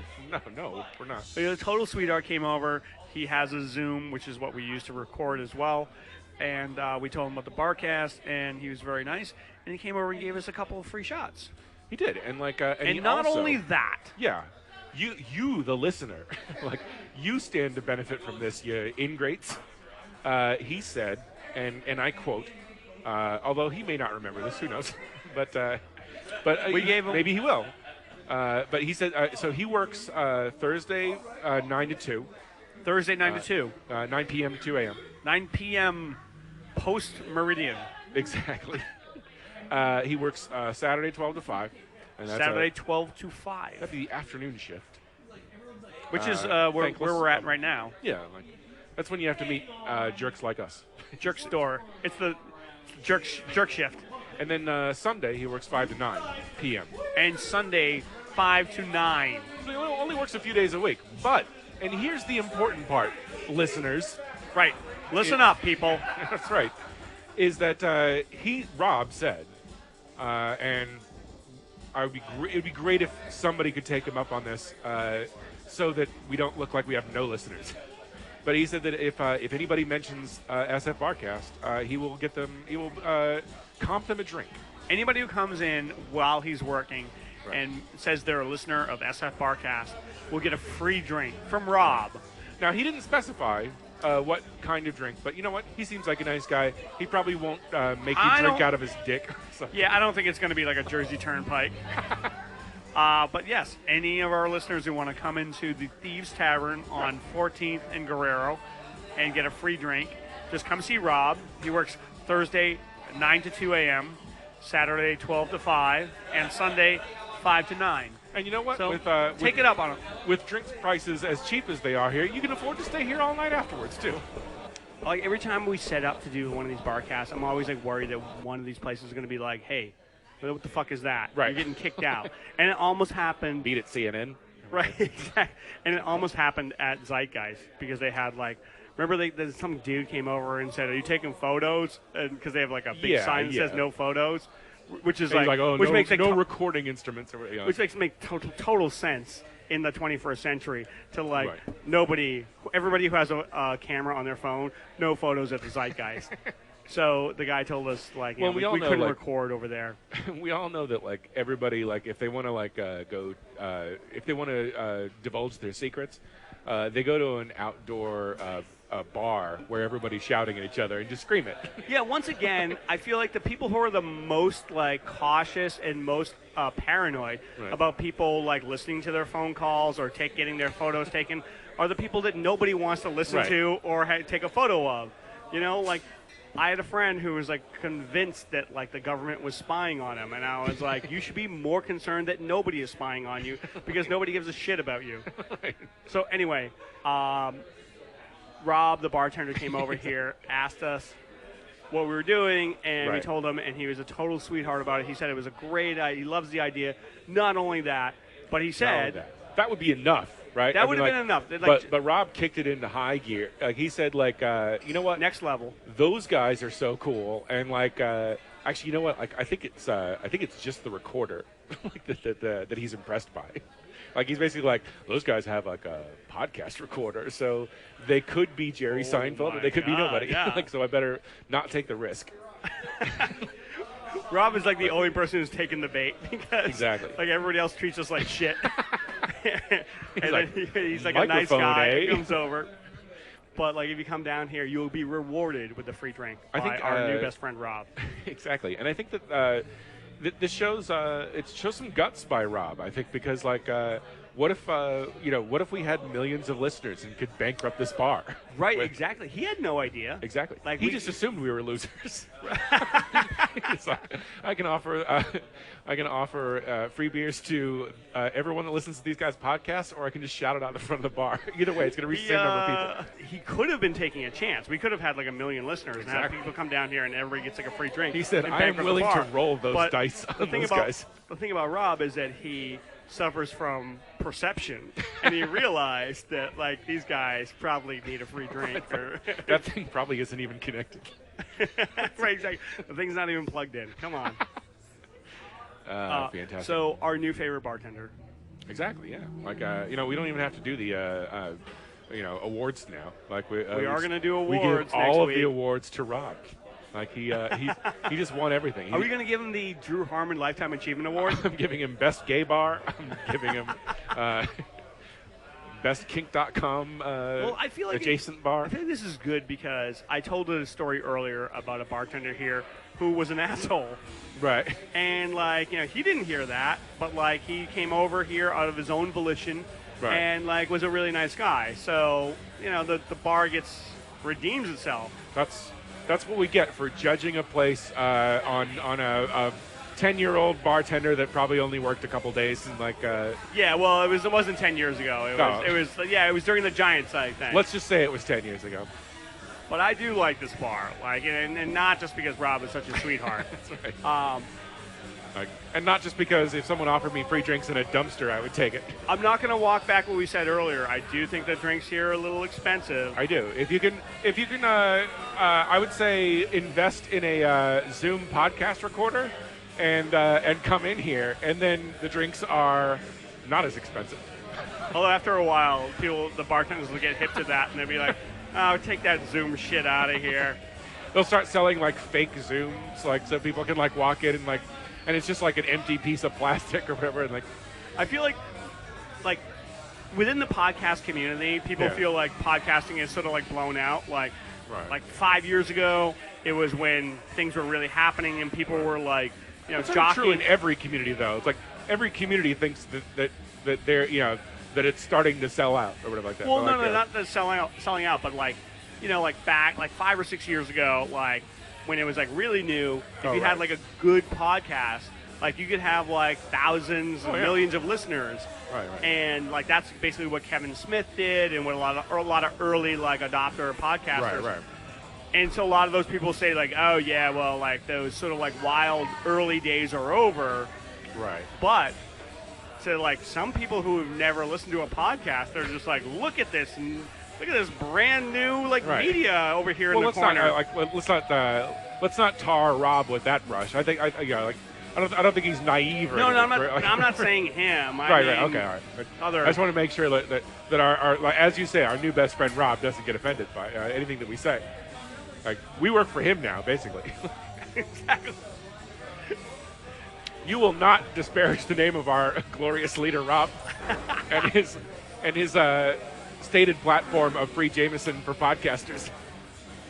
no, we're not. The total sweetheart came over. He has a Zoom, which is what we use to record as well. And we told him about the Barcast, and he was very nice. And he came over and gave us a couple of free shots. He did, and like, and he not also, only that, yeah, you, the listener, like, you stand to benefit from this, you ingrates. He said, and I quote, although he may not remember this, who knows, but We gave him- maybe he will. But he said, so he works Thursday 9 to 2, Thursday 9 to 2, 9 p.m. to 2 a.m. 9 p.m. post-meridian. Exactly. He works Saturday 12 to 5. And that's Saturday 12 to 5, that'd be the afternoon shift. which is where thankless. we're at right now. Yeah, like that's when you have to meet jerks like us. Jerk store. It's the jerk shift. And then Sunday he works 5 to 9 p.m. And Sunday 5 to 9. So he only works a few days a week. But, and here's the important part, listeners. Right. Listen up, people. That's right. Is that Rob said, and it would be great if somebody could take him up on this, so that we don't look like we have no listeners. But he said that if anybody mentions SFBarkast, he will comp them a drink. Anybody who comes in while he's working Right. and says they're a listener of SF Barcast will get a free drink from Rob. Now, he didn't specify what kind of drink, but you know what? He seems like a nice guy. He probably won't make you I drink don't- out of his dick. So. Yeah, I don't think it's going to be like a Jersey Turnpike. But yes, any of our listeners who want to come into the Thieves Tavern on 14th and Guerrero and get a free drink, just come see Rob. He works Thursday 9 to 2 a.m., Saturday 12 to 5, and Sunday 5 to 9. And you know what? So with take it up on him. With drinks prices as cheap as they are here, you can afford to stay here all night afterwards, too. Like every time we set up to do one of these barcasts, I'm always like worried that one of these places is going to be like, "Hey, what the fuck is that?" Right. You're getting kicked out, and it almost happened. Beat it, CNN. Right, exactly. And it almost happened at Zeitgeist because they had like, remember some dude came over and said, "Are you taking photos?" Because they have like a big sign that says "No photos," which is And he's like, oh, which no, makes like no recording instruments. Or, you know. which makes total sense in the 21st century to like Right. everybody who has a camera on their phone, no photos at the Zeitgeist. So the guy told us like, Well, we all we know, couldn't like- record over there. We all know that like everybody, like if they want to like if they want to divulge their secrets, they go to an outdoor bar where everybody's shouting at each other and just scream it. Yeah, once again, I feel like the people who are the most like cautious and most paranoid Right. about people like listening to their phone calls or getting their photos taken are the people that nobody wants to listen Right. to or take a photo of. You know, like I had a friend who was like convinced that like the government was spying on him, and I was like, you should be more concerned that nobody is spying on you because nobody gives a shit about you. So anyway, Rob, the bartender, came over here, asked us what we were doing, and we Right. told him, and he was a total sweetheart about it. He said it was a great idea. He loves the idea. Not only that, but he said, That would be enough. right? That I would mean, have been enough. Like, but Rob kicked it into high gear. Like he said, like you know what, next level. those guys are so cool, and like actually, you know what, like I think it's just the recorder like that he's impressed by. Like he's basically like, those guys have like a podcast recorder, so they could be Jerry Seinfeld, or they could be nobody. Yeah. Like, so I better not take the risk. Rob is like the only person who's taken the bait because Exactly. like everybody else treats us like shit. And like, then he's like a nice "Microphone, guy eh?" who comes over. But like if you come down here, you will be rewarded with a free drink by I think, our new best friend Rob. Exactly, and I think that this shows it shows some guts by Rob. I think because like what if we had millions of listeners and could bankrupt this bar? Right, With- exactly. He had no idea. Exactly. Like, he we- just assumed we were losers. It's like, I can offer free beers to everyone that listens to these guys' podcasts, or I can just shout it out the front of the bar. Either way, it's going to reach the same number of people. He could have been taking a chance. We could have had like 1 million listeners and have Exactly. people come down here and everybody gets like a free drink. He said, and "I am bankrupt the willing to bar." roll those But dice the on thing those about, guys. The thing about Rob is that he suffers from perception, and he realized that like these guys probably need a free drink. Or That thing probably isn't even connected. right, exactly. The thing's not even plugged in. Come on. Fantastic. So our new favorite bartender. Exactly, yeah. Like, we don't even have to do the, awards now. Like we are gonna do We awards give all of next the week. awards to Rob. Like he just won everything. Are we going to give him the Drew Harmon Lifetime Achievement Award? I'm giving him best gay bar. I'm giving him best kink.com I feel like adjacent bar. I think this is good because I told a story earlier about a bartender here who was an asshole. Right. And, like, he didn't hear that, but, like, he came over here out of his own volition Right. and, like, was a really nice guy. So, the bar redeems itself. That's what we get for judging a place on a 10-year-old bartender that probably only worked a couple days and like. Yeah, well, it wasn't 10 years ago. It was during the Giants thing. Let's just say it was 10 years ago. But I do like this bar, like, and not just because Rob is such a sweetheart. That's right. And not just because if someone offered me free drinks in a dumpster, I would take it. I'm not going to walk back what we said earlier. I do think the drinks here are a little expensive. I do. If you can, I would say invest in a Zoom podcast recorder, and come in here, and then the drinks are not as expensive. Although after a while, the bartenders will get hip to that, and they'll be like, "Oh, take that Zoom shit out of here." They'll start selling like fake Zooms, like so people can like walk in and it's just like an empty piece of plastic or whatever, and like. I feel like within the podcast community, people Yeah. feel like podcasting is sort of like blown out. Like 5 years ago, it was when things were really happening and people were like, It's jockeying. true in every community, though. It's like every community thinks that they're that it's starting to sell out or whatever like that. Well, But no, like, not the selling out, but like, back like 5 or 6 years ago, like when it was like really new. If you had right. like a good podcast, like you could have like thousands and yeah. millions of listeners. Right. And like that's basically what Kevin Smith did, and what a lot of early like adopter podcasters. Right. And so a lot of those people say like, oh yeah, well like those sort of like wild early days are over. Right. But to like some people who have never listened to a podcast, they're just like, look at this brand new like Right. media over here Well, in the corner. let's not tar Rob with that brush. I think I don't think he's naive. Or no, anything, I'm not. right? I'm not saying him. I Right. mean, Okay. All right. Other. I just want to make sure that our like, as you say, our new best friend Rob doesn't get offended by anything that we say. Like we work for him now, basically. Exactly. You will not disparage the name of our glorious leader, Rob, and his stated platform of free Jameson for podcasters.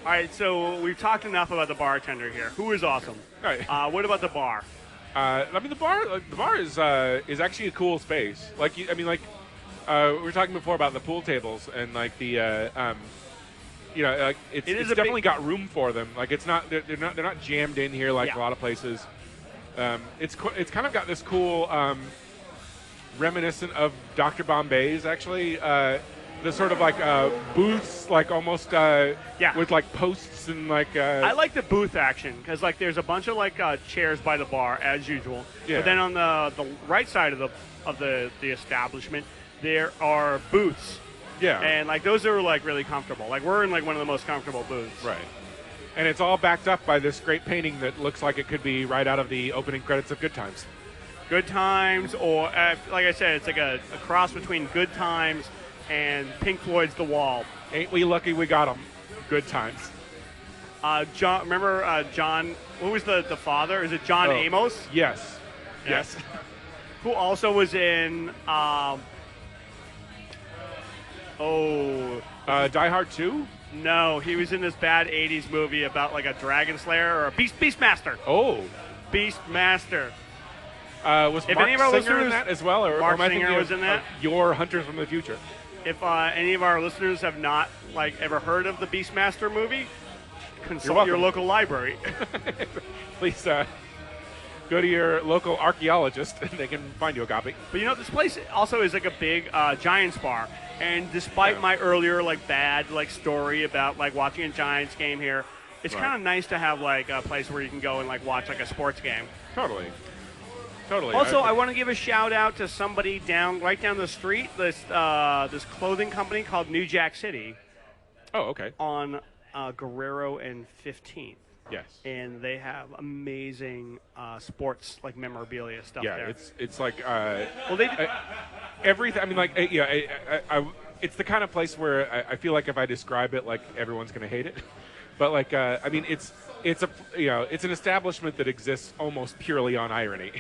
All right, so we've talked enough about the bartender here, who is awesome. Right. What about the bar? I mean, the bar is actually a cool space. We were talking before about the pool tables and like the it's definitely got room for them. Like it's not they're not jammed in here like a lot of places. It's kind of got this cool reminiscent of Dr. Bombay's actually. The sort of like booths, like almost with like posts and like. I like the booth action because like there's a bunch of like chairs by the bar as usual. Yeah. But then on the right side of the establishment, there are booths. Yeah. And like those are like really comfortable. Like we're in like one of the most comfortable booths. Right. And it's all backed up by this great painting that looks like it could be right out of the opening credits of Good Times. Good Times, or like I said, it's like a cross between Good Times and Pink Floyd's The Wall. Ain't we lucky we got them? Good Times. John, remember John? Who was the father? Is it John Amos? Yes. Yes. Who also was in? Die Hard 2? No, he was in this bad '80s movie about like a dragon slayer or a Beastmaster. Oh. Beastmaster. Was If Mark any of our Singer listeners- in that as well? Or Mark am I Singer thinking was in that? Your Hunters from the Future. If any of our listeners have not like ever heard of the Beastmaster movie, consult welcome. your local library. Please go to your local archaeologist and they can find you a copy. But you know, this place also is like a big Giants bar. And despite my earlier like bad like story about like watching a Giants game here, it's Right. kind of nice to have like a place where you can go and like watch like a sports game. Totally. Also, I want to give a shout out to somebody right down the street. This clothing company called New Jack City Oh, okay. on Guerrero and 15th. Yes. And they have amazing sports like memorabilia stuff Yeah, there. it's like Well, they did, everything. I mean, like, it's the kind of place where I feel like if I describe it, like everyone's going to hate it. But like, I mean, it's an establishment that exists almost purely on irony.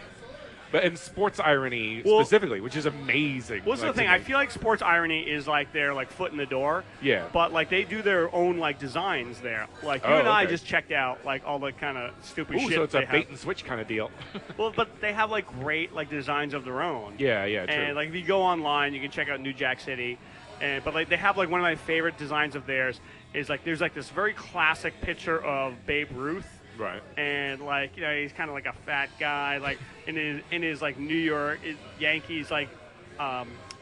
But in sports irony specifically, which is amazing. what's the thing? I feel like sports irony is like their like foot in the door. Yeah. But like they do their own like designs there. Like you and I just checked out like all the kind of stupid shit. So it's a they bait have. and switch kind of deal. Well, but they have like great like designs of their own. Yeah, true. And like if you go online, you can check out New Jack City. But like they have like one of my favorite designs of theirs is like there's like this very classic picture of Babe Ruth. Right. And like he's kind of like a fat guy, like in his like New York Yankees like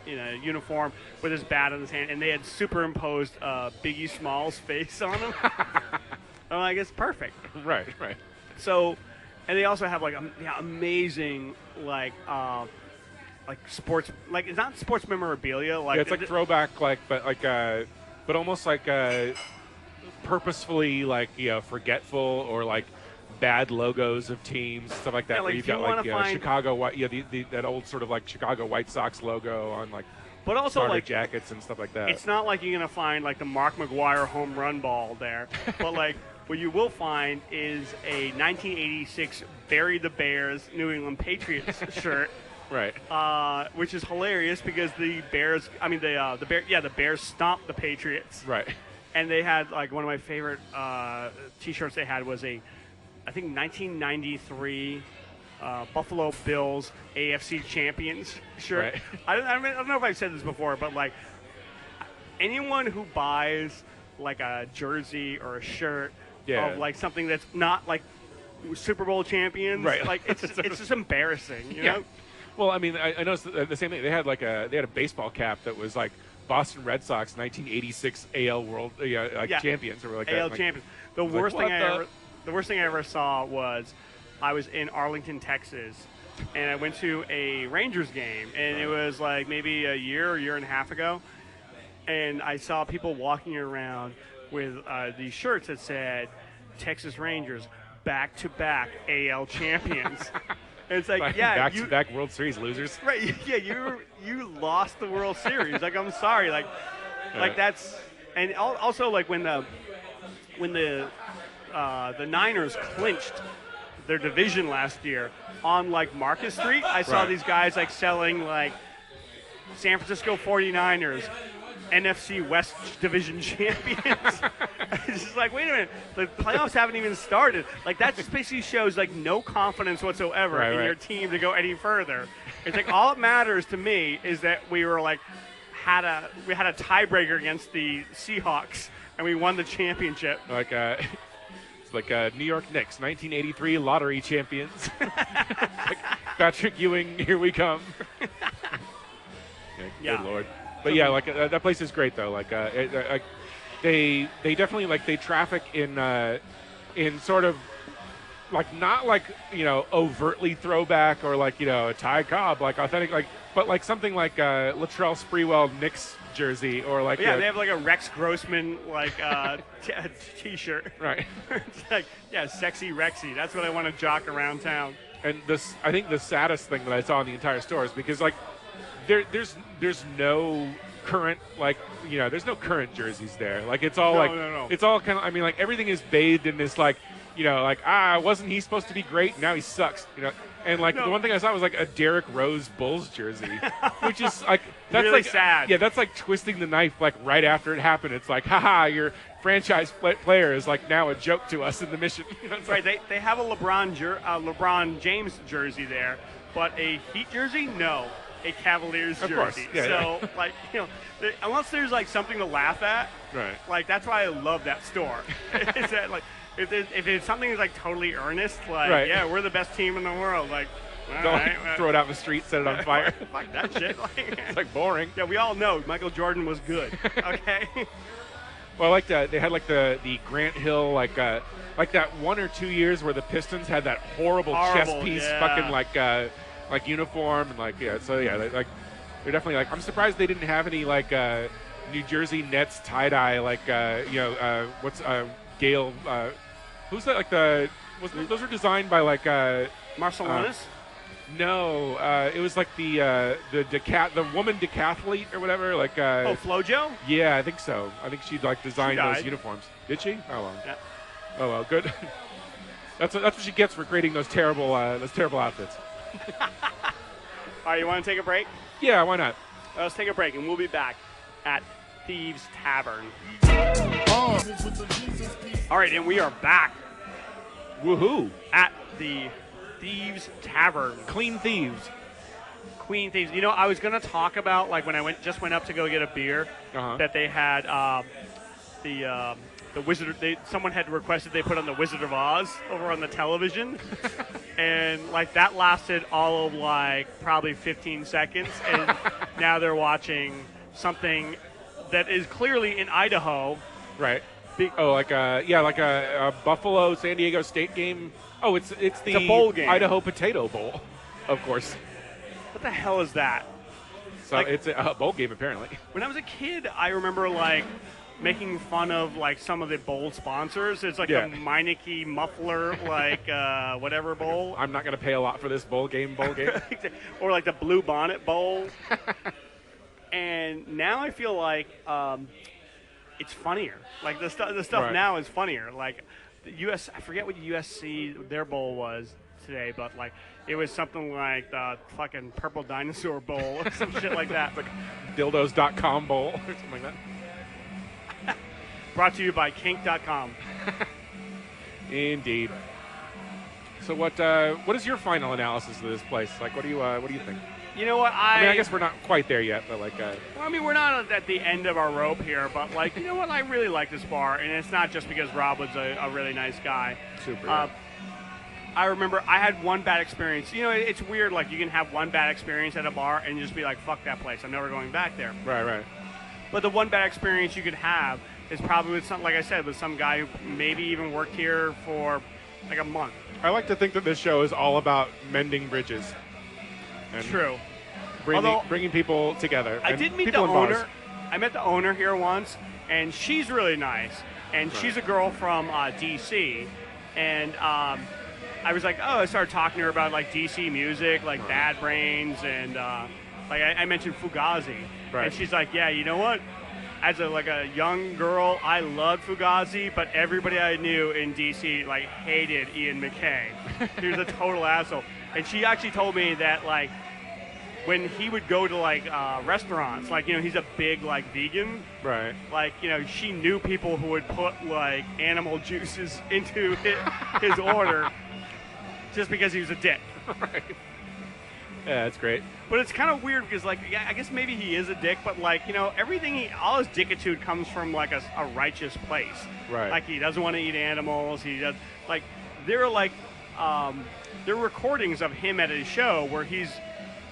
uniform with his bat in his hand, and they had superimposed Biggie Smalls' face on him. I'm like, it's perfect. Right. So, and they also have like amazing like sports, like it's not sports memorabilia, like It's like throwback, but almost like purposefully like forgetful or like bad logos of teams, stuff like that. Yeah, like where you've if you got like wanna find- Chicago White, that old sort of like Chicago White Sox logo on like but also starter like jackets and stuff like that. it's not like you're gonna find like the Mark McGwire home run ball there, but like what you will find is a 1986 Bury the Bears New England Patriots shirt. Right. Which is hilarious because the Bears, the Bears stomped the Patriots. Right. And they had like one of my favorite T-shirts they had was I think 1993 Buffalo Bills AFC champions shirt. Right. I don't know if I've said this before, but like anyone who buys like a jersey or a shirt of like something that's not like Super Bowl champions, Right. like it's just embarrassing, you know? Well, I mean, I noticed the same thing. They had a baseball cap that was like Boston Red Sox 1986 AL World champions or like AL that. champions. The worst thing I ever saw was I was in Arlington, Texas, and I went to a Rangers game, and it was like maybe a year and a half ago, and I saw people walking around with these shirts that said Texas Rangers back-to-back AL champions. And it's like, back-to-back World Series losers. Right? Yeah, you lost the World Series. Like, I'm sorry. Like that's, and also like when the Niners clinched their division last year on like Market Street, I saw these guys like selling like San Francisco 49ers NFC West Division champions. It's just like, wait a minute, the playoffs haven't even started. Like that just basically shows like no confidence whatsoever in your team to go any further. It's like all that matters to me is that we had a tiebreaker against the Seahawks and we won the championship. Like it's like New York Knicks 1983 lottery champions. Like Patrick Ewing, here we come. Good Lord. But yeah, like that place is great though. Like they definitely like they traffic in sort of like not like overtly throwback or like a Ty Cobb like authentic but like something like Latrell Sprewell Knicks jersey or like Yeah, they have like a Rex Grossman like t-shirt. Right. It's like, yeah, sexy Rexy. That's what I want to jock around town. And I think the saddest thing that I saw in the entire store is because like there's no current there's no current jerseys there. Like it's all No. it's all kind of, I mean, like everything is bathed in this like wasn't he supposed to be great? Now he sucks. And like the one thing I saw was like a Derrick Rose Bulls jersey, which is like that's really like sad. Yeah, that's like twisting the knife like right after it happened. It's like, haha, your franchise player is like now a joke to us in the mission. It's Right, like, they have a LeBron James jersey there, but a Heat jersey, no. A Cavaliers Of course, jersey. yeah, So, like, unless there's like something to laugh at, right. like that's why I love that store. Is that like if it's something that's like totally earnest, like Right. yeah, we're the best team in the world, like all Don't right, throw it out in the street, set it on fire. Fuck that shit. Like, It's like boring. yeah, we all know Michael Jordan was good. Okay. Well, I like that they had like the Grant Hill like that 1 or 2 years where the Pistons had that horrible chest piece yeah. fucking like uniform and like so they're definitely like, I'm surprised they didn't have any like New Jersey Nets tie dye like what's Gale who's that like those were designed by like Marcelonis. no it was like the woman decathlete or whatever like Flojo? yeah, I think so. I think she like designed She died. those uniforms. Did she? Oh well. Yeah. Oh well, good. That's what she gets for creating those terrible outfits. All right, you want to take a break? Yeah, why not? Let's take a break, and we'll be back at Thieves Tavern. All right, and we are back Woohoo! at the Thieves Tavern. Clean thieves. Queen Thieves. I was going to talk about, like, when I went up to go get a beer, that they had the Wizard. Someone had requested they put on the Wizard of Oz over on the television, and like that lasted all of like probably 15 seconds, and now they're watching something that is clearly in Idaho. Right. Like a Buffalo San Diego State game. Oh, it's the a bowl game. Idaho Potato Bowl, of course. What the hell is that? So it's a bowl game apparently. When I was a kid, I remember like making fun of like some of the bowl sponsors. It's like the Meineke muffler, like whatever bowl. I'm not going to pay a lot for this bowl game. Or like the Blue Bonnet Bowl. And now I feel like it's funnier. Like the stuff Right. now is funnier. Like the US, I forget what USC their bowl was today, but like it was something like the fucking Purple Dinosaur Bowl or some shit like that. Like dildos.com bowl or something like that. Brought to you by kink.com. Indeed. So what is your final analysis of this place? Like, what do you think? You know what? I mean, I guess we're not quite there yet, but like. Well, I mean, we're not at the end of our rope here, but like, you know what? I really like this bar, and it's not just because Rob was a really nice guy. Super. I remember I had one bad experience. It's weird. Like, you can have one bad experience at a bar and just be like, "Fuck that place. I'm never going back there." Right. But the one bad experience you could have is probably with some, like I said, with some guy who maybe even worked here for like a month. I like to think that this show is all about mending bridges. And True. Bringing people together. I and did meet the people in bars. owner. I met the owner here once, and she's really nice. And she's a girl from D.C. And I was like, I started talking to her about like D.C. music, like Bad Brains, and like I mentioned Fugazi. Right. And she's like, yeah, you know what? As a young girl, I loved Fugazi, but everybody I knew in D.C. like hated Ian McKay. He was a total asshole. And she actually told me that like when he would go to like restaurants, like he's a big like vegan. Right. Like she knew people who would put like animal juices into his order just because he was a dick. Right. Yeah, that's great. But it's kind of weird because, like, I guess maybe he is a dick, but, like, everything, all his dickitude comes from, like, a righteous place. Right. Like, he doesn't want to eat animals. He does, like, there are recordings of him at his show where he's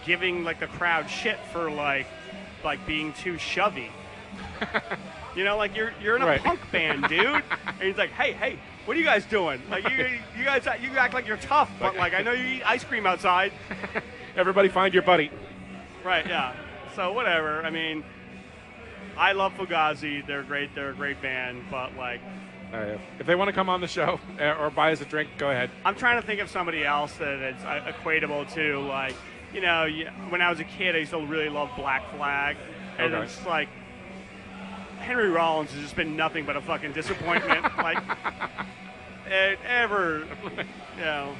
giving, like, the crowd shit for, like being too shovey. You know, like you're in a Right. punk band, dude. And he's like, hey, what are you guys doing? Like you guys, you act like you're tough, but like I know you eat ice cream outside. Everybody find your buddy. Right? Yeah. So whatever. I mean, I love Fugazi. They're great. They're a great band. But like, If they want to come on the show or buy us a drink, go ahead. I'm trying to think of somebody else that it's equatable to. Like, you know, when I was a kid, I used to really love Black Flag, and Okay. it's like Henry Rollins has just been nothing but a fucking disappointment. Like, ever, you know.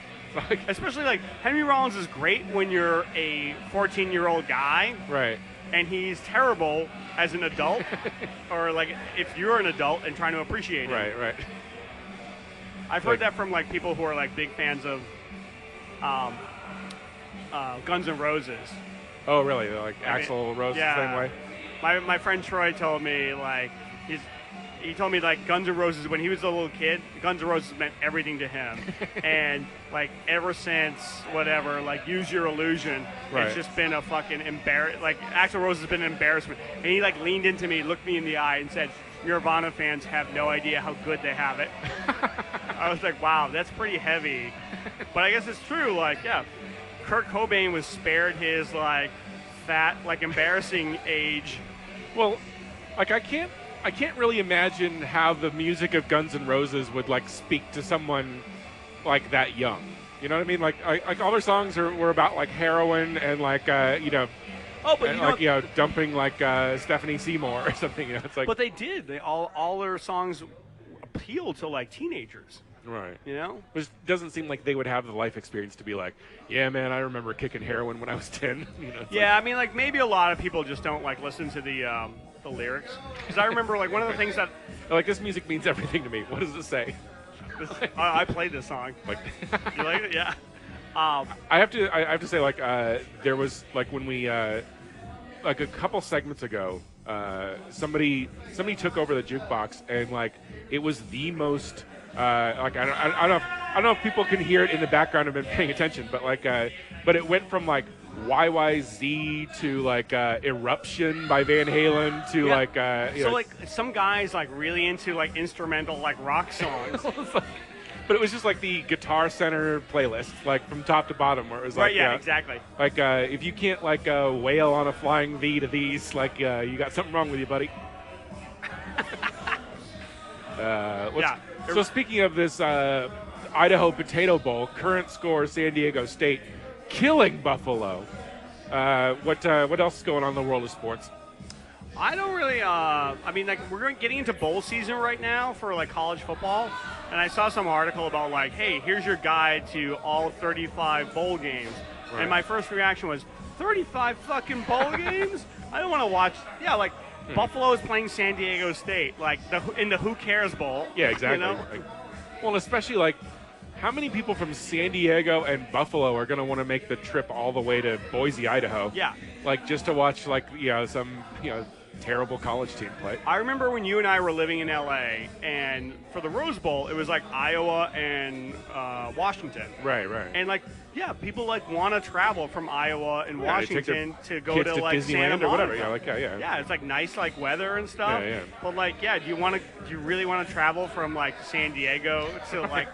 Especially like Henry Rollins is great when you're a 14-year-old guy, Right. and he's terrible as an adult, or like if you're an adult and trying to appreciate him. Right. I've heard that from like people who are like big fans of Guns N' Roses. Oh, really? Like I mean, Axl Rose yeah. the same way? My friend Troy told me like he told me like Guns N' Roses when he was a little kid, Guns N' Roses meant everything to him, and like ever since whatever, like Use Your Illusion, Right. it's just been a fucking like Axl Rose has been an embarrassment, and he like leaned into me, looked me in the eye, and said, "Nirvana fans have no idea how good they have it." I was like, wow, that's pretty heavy, but I guess it's true. Like, yeah, Kurt Cobain was spared his like fat, like embarrassing age. Well, like I can't really imagine how the music of Guns N' Roses would like speak to someone like that young. You know what I mean? Like all their songs were about like heroin and like you know, Oh, but and, you know, like you know dumping like Stephanie Seymour or something. You know, it's like but they did. They all their songs appeal to like teenagers. right. You know? Which doesn't seem like they would have the life experience to be like, yeah, man, I remember kicking heroin when I was 10. You know, it's Yeah, I mean, like maybe a lot of people just don't like listen to the lyrics. Because I remember like one of the things that like this music means everything to me. What does it say? I played this song. Like, You like it? Yeah. I have to say like there was like when we like a couple segments ago somebody took over the jukebox and like it was the most like I don't know if people can hear it in the background and been paying attention, but like but it went from like YYZ to like Eruption by Van Halen to Yeah. like you So know, like some guys like really into like instrumental like rock songs. but it was just like the Guitar Center playlist like from top to bottom where it was like Right? Yeah. Exactly. like if you can't like wail on a flying V to these, like you got something wrong with you, buddy. Yeah. So speaking of this Idaho Potato Bowl, current score San Diego State killing Buffalo. What else is going on in the world of sports? I don't really. I mean, like getting into bowl season right now for like college football, and I saw some article about like, hey, here's your guide to all 35 bowl games, Right. and my first reaction was 35 fucking bowl games. I don't want to watch. Yeah, like Buffalo is playing San Diego State, like in the Who Cares Bowl. Yeah, exactly. You know? Like, well, especially like how many people from San Diego and Buffalo are going to want to make the trip all the way to Boise, Idaho? Yeah. Like just to watch like some terrible college team play. I remember when you and I were living in LA, and for the Rose Bowl, it was like Iowa and Washington. Right. And like, yeah, people like want to travel from Iowa and Yeah, they take their Washington to go kids to like Santa Disneyland or whatever. Monica. Yeah. It's like nice like weather and stuff. Yeah. But like, yeah, do you really want to travel from like San Diego to like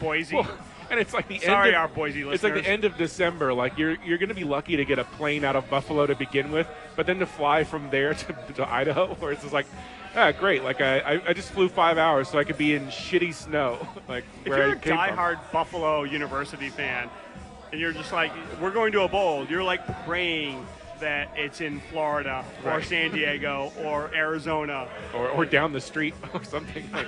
Boise? Well, and it's like the Sorry, end of, our Boise listeners. It's like the end of December. Like you're going to be lucky to get a plane out of Buffalo to begin with, but then to fly from there to Idaho, where it's just like, great. Like I just flew 5 hours so I could be in shitty snow. Like If where you're I a came from. diehard Buffalo University fan, and you're just like, we're going to a bowl, you're like praying that it's in Florida or Right. San Diego or Arizona. or down the street or something. Like,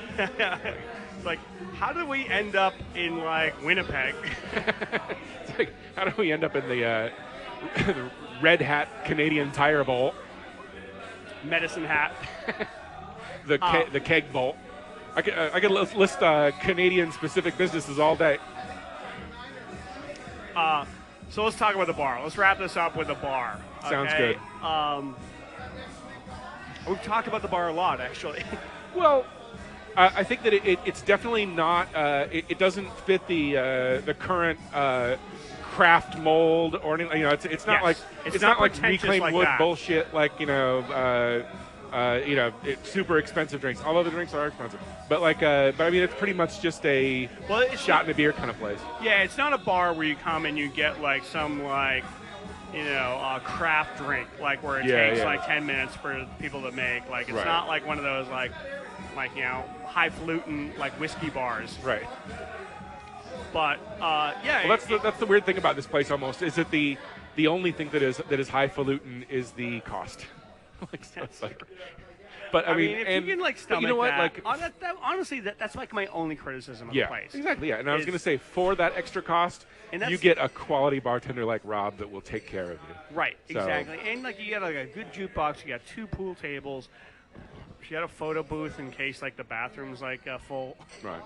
It's like, how did we end up in like Winnipeg? it's like, how do we end up in the Red Hat Canadian Tire Bowl, Medicine Hat. the Keg Bowl? I could list Canadian specific businesses all day. So let's talk about the bar. Let's wrap this up with the bar. Sounds okay? good. We've talked about the bar a lot, actually. Well, I think that it's definitely not. It doesn't fit the current craft mold or anything. It's not Yes. like It's not not like pretentious reclaimed like wood that. bullshit. Like super expensive drinks. Although the drinks are expensive, but I mean, it's pretty much just a shot in a beer kind of place. Yeah, it's not a bar where you come and you get like some craft drink, like where it takes like 10 minutes for people to make. Like it's not like one of those like highfalutin like whiskey bars. Right. But well, that's the weird thing about this place. Almost is that the only thing that is highfalutin is the cost. But I mean, if you can like stomach you know what? that, honestly, that's like my only criticism of the place. Exactly. Yeah, and I was going to say for that extra cost, you get a quality bartender like Rob that will take care of you. Right. Exactly. And like you get like a good jukebox. You got 2 pool tables. You got a photo booth in case like the bathroom's like full. Right.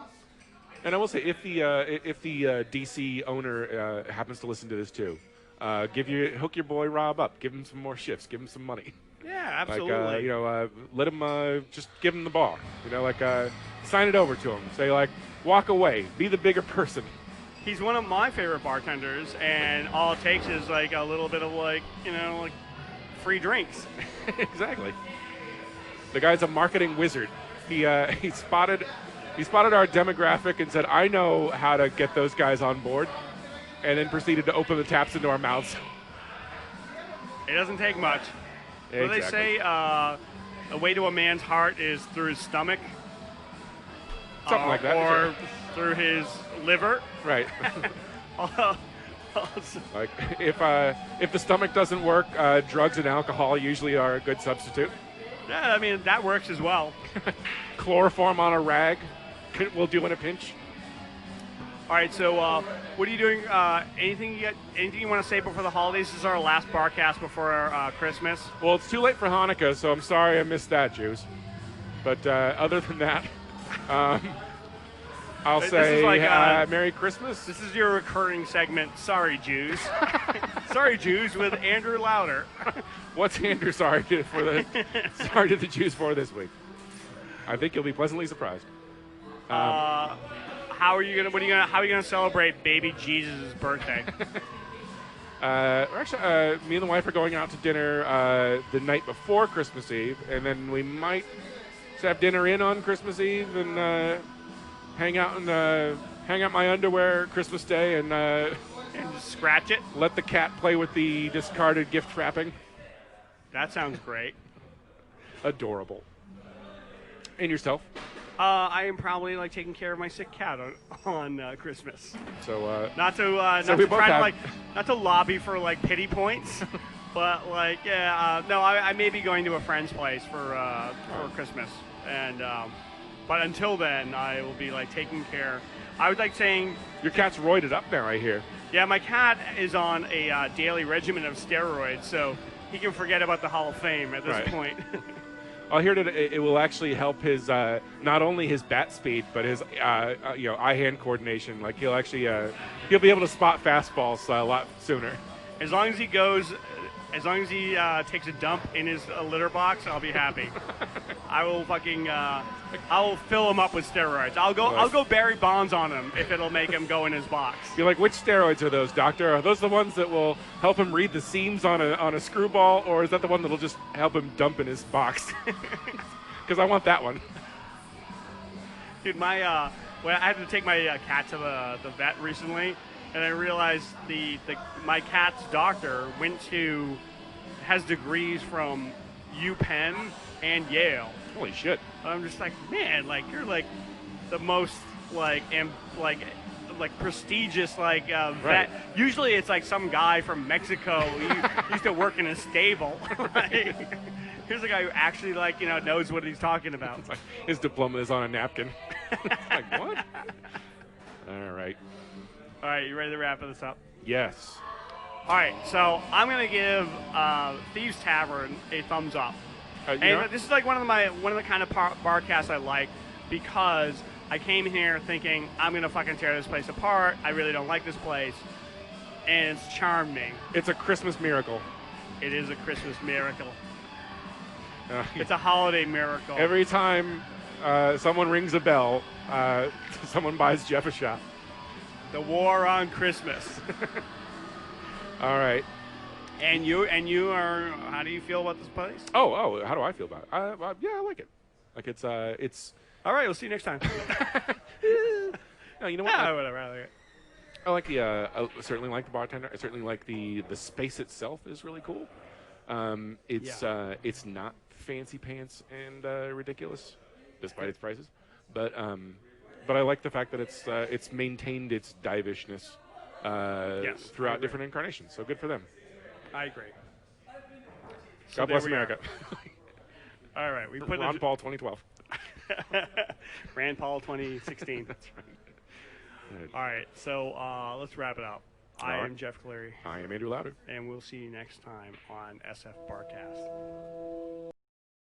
And I will say, if the DC owner happens to listen to this too, hook your boy Rob up, give him some more shifts, give him some money. Yeah, absolutely. Let him just give him the ball. Sign it over to him. Say walk away, be the bigger person. He's one of my favorite bartenders, and all it takes is like a little bit of free drinks. Exactly. The guy's a marketing wizard. He spotted our demographic and said, "I know how to get those guys on board," and then proceeded to open the taps into our mouths. It doesn't take much. Exactly. What do they say? A way to a man's heart is through his stomach. Something like that. Or through his liver. Right. Also, if the stomach doesn't work, drugs and alcohol usually are a good substitute. Yeah, I mean, that works as well. Chloroform on a rag will do in a pinch. All right, so what are you doing? Anything you want to say before the holidays? This is our last Barcast before Christmas. Well, it's too late for Hanukkah, so I'm sorry I missed that, Jews. But other than that, I'll say Merry Christmas. This is your recurring segment, Sorry, Jews. Sorry, Jews, with Andrew Lauder. What's Andrew sorry to the Jews for this week? I think you'll be pleasantly surprised. How are you gonna celebrate baby Jesus' birthday? Actually, me and the wife are going out to dinner the night before Christmas Eve, and then we might just have dinner in on Christmas Eve and hang out my underwear Christmas Day and just scratch it. Let the cat play with the discarded gift wrapping. That sounds great. Adorable. And yourself? I am probably taking care of my sick cat on Christmas. So not to lobby for pity points, but I may be going to a friend's place for Christmas, and but until then I will be taking care. I would saying your cat's roided up now, I hear. Yeah, my cat is on a daily regimen of steroids, so he can forget about the Hall of Fame at this point. I hear that it will actually help his not only his bat speed but his eye-hand coordination. He'll be able to spot fastballs a lot sooner. As long as he takes a dump in his litter box, I'll be happy. I will fill him up with steroids. I'll go Barry Bonds on him if it'll make him go in his box. You're like, which steroids are those, doctor? Are those the ones that will help him read the seams on a screwball, or is that the one that'll just help him dump in his box? Because I want that one. Dude, I had to take my cat to the vet recently, and I realized my cat's doctor has degrees from UPenn and Yale. Holy shit! I'm just man, you're the most prestigious vet. Right. Usually it's some guy from Mexico who used to work in a stable. Here's a guy who actually knows what he's talking about. His diploma is on a napkin. What? All right, you ready to wrap this up? Yes. All right, so I'm gonna give Thieves Tavern a thumbs up. And this is one of the kind of barcasts I like, because I came here thinking I'm gonna fucking tear this place apart. I really don't like this place, and it's charmed me. It's a Christmas miracle. It is a Christmas miracle. It's a holiday miracle. Every time someone rings a bell, someone buys Jeff a shot. The war on Christmas. All right. And you are. How do you feel about this place? Oh, how do I feel about it? Yeah, I like it. Like it's All right, we'll see you next time. No, you know what? Whatever. I like it. I like the. I certainly like the bartender. I certainly like the space itself is really cool. It's not fancy pants and ridiculous, despite its prices. But I like the fact that it's maintained its divishness throughout different incarnations. So good for them. I agree. God bless America. All right, we put Ron Paul 2012. Rand Paul 2016. That's right. All right, so let's wrap it up. I am Jeff Cleary. I am Andrew Louder. And we'll see you next time on SF Barkast.